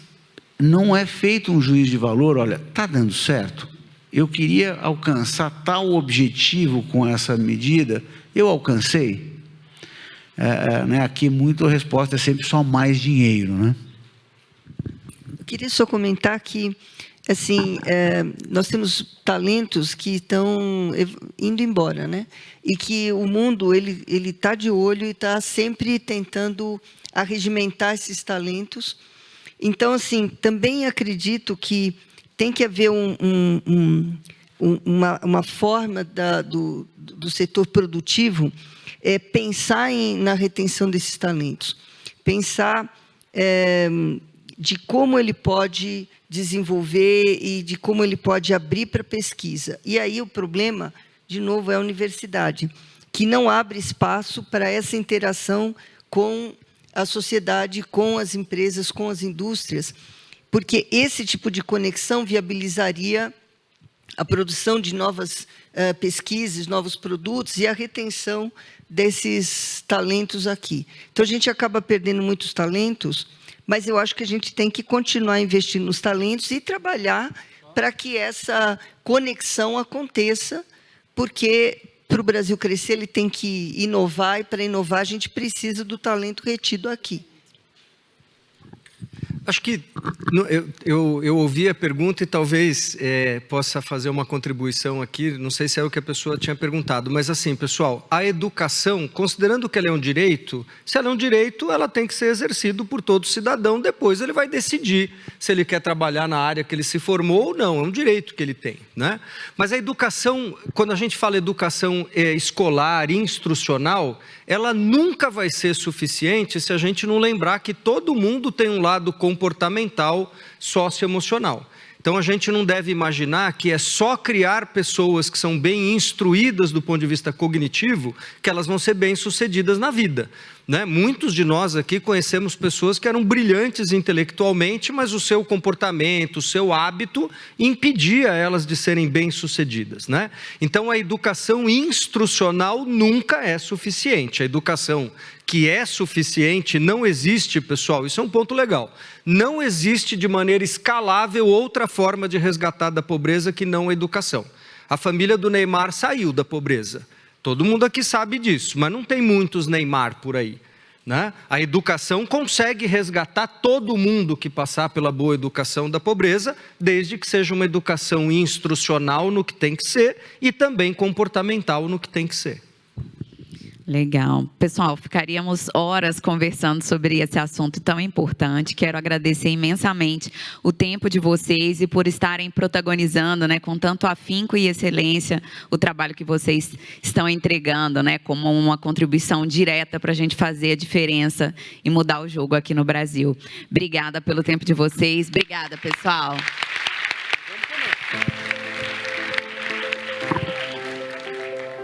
não é feito um juízo de valor. Olha, está dando certo? Eu queria alcançar tal objetivo com essa medida, eu alcancei? Né, aqui muito a resposta é sempre só mais dinheiro, né? Eu queria só comentar que, assim, nós temos talentos que estão indo embora, né? E que o mundo ele está de olho e está sempre tentando arregimentar esses talentos. Então, assim, também acredito que tem que haver uma forma do setor produtivo pensar na retenção desses talentos, pensar de como ele pode desenvolver e de como ele pode abrir para pesquisa. E aí o problema, de novo, é a universidade, que não abre espaço para essa interação com a sociedade, com as empresas, com as indústrias, porque esse tipo de conexão viabilizaria a produção de novas pesquisas, novos produtos e a retenção desses talentos aqui. Então, a gente acaba perdendo muitos talentos, mas eu acho que a gente tem que continuar investindo nos talentos e trabalhar para que essa conexão aconteça, porque para o Brasil crescer, ele tem que inovar, e para inovar a gente precisa do talento retido aqui. Acho que eu ouvi a pergunta e talvez possa fazer uma contribuição aqui, não sei se é o que a pessoa tinha perguntado, mas assim, pessoal, a educação, considerando que ela é um direito, se ela é um direito, ela tem que ser exercido por todo cidadão, depois ele vai decidir se ele quer trabalhar na área que ele se formou ou não, é um direito que ele tem, né? Mas a educação, quando a gente fala educação escolar, instrucional, ela nunca vai ser suficiente se a gente não lembrar que todo mundo tem um lado comportamental, socioemocional. Então, a gente não deve imaginar que é só criar pessoas que são bem instruídas do ponto de vista cognitivo que elas vão ser bem-sucedidas na vida, né? Muitos de nós aqui conhecemos pessoas que eram brilhantes intelectualmente, mas o seu comportamento, o seu hábito impedia elas de serem bem-sucedidas, né? Então, a educação instrucional nunca é suficiente. A educação que é suficiente não existe, pessoal, isso é um ponto legal. Não existe de maneira escalável outra forma de resgatar da pobreza que não a educação. A família do Neymar saiu da pobreza. Todo mundo aqui sabe disso, mas não tem muitos Neymar por aí, né? A educação consegue resgatar todo mundo que passar pela boa educação da pobreza, desde que seja uma educação instrucional no que tem que ser e também comportamental no que tem que ser. Legal. Pessoal, ficaríamos horas conversando sobre esse assunto tão importante. Quero agradecer imensamente o tempo de vocês e por estarem protagonizando, né, com tanto afinco e excelência o trabalho que vocês estão entregando, né, como uma contribuição direta para a gente fazer a diferença e mudar o jogo aqui no Brasil. Obrigada pelo tempo de vocês. Obrigada, pessoal.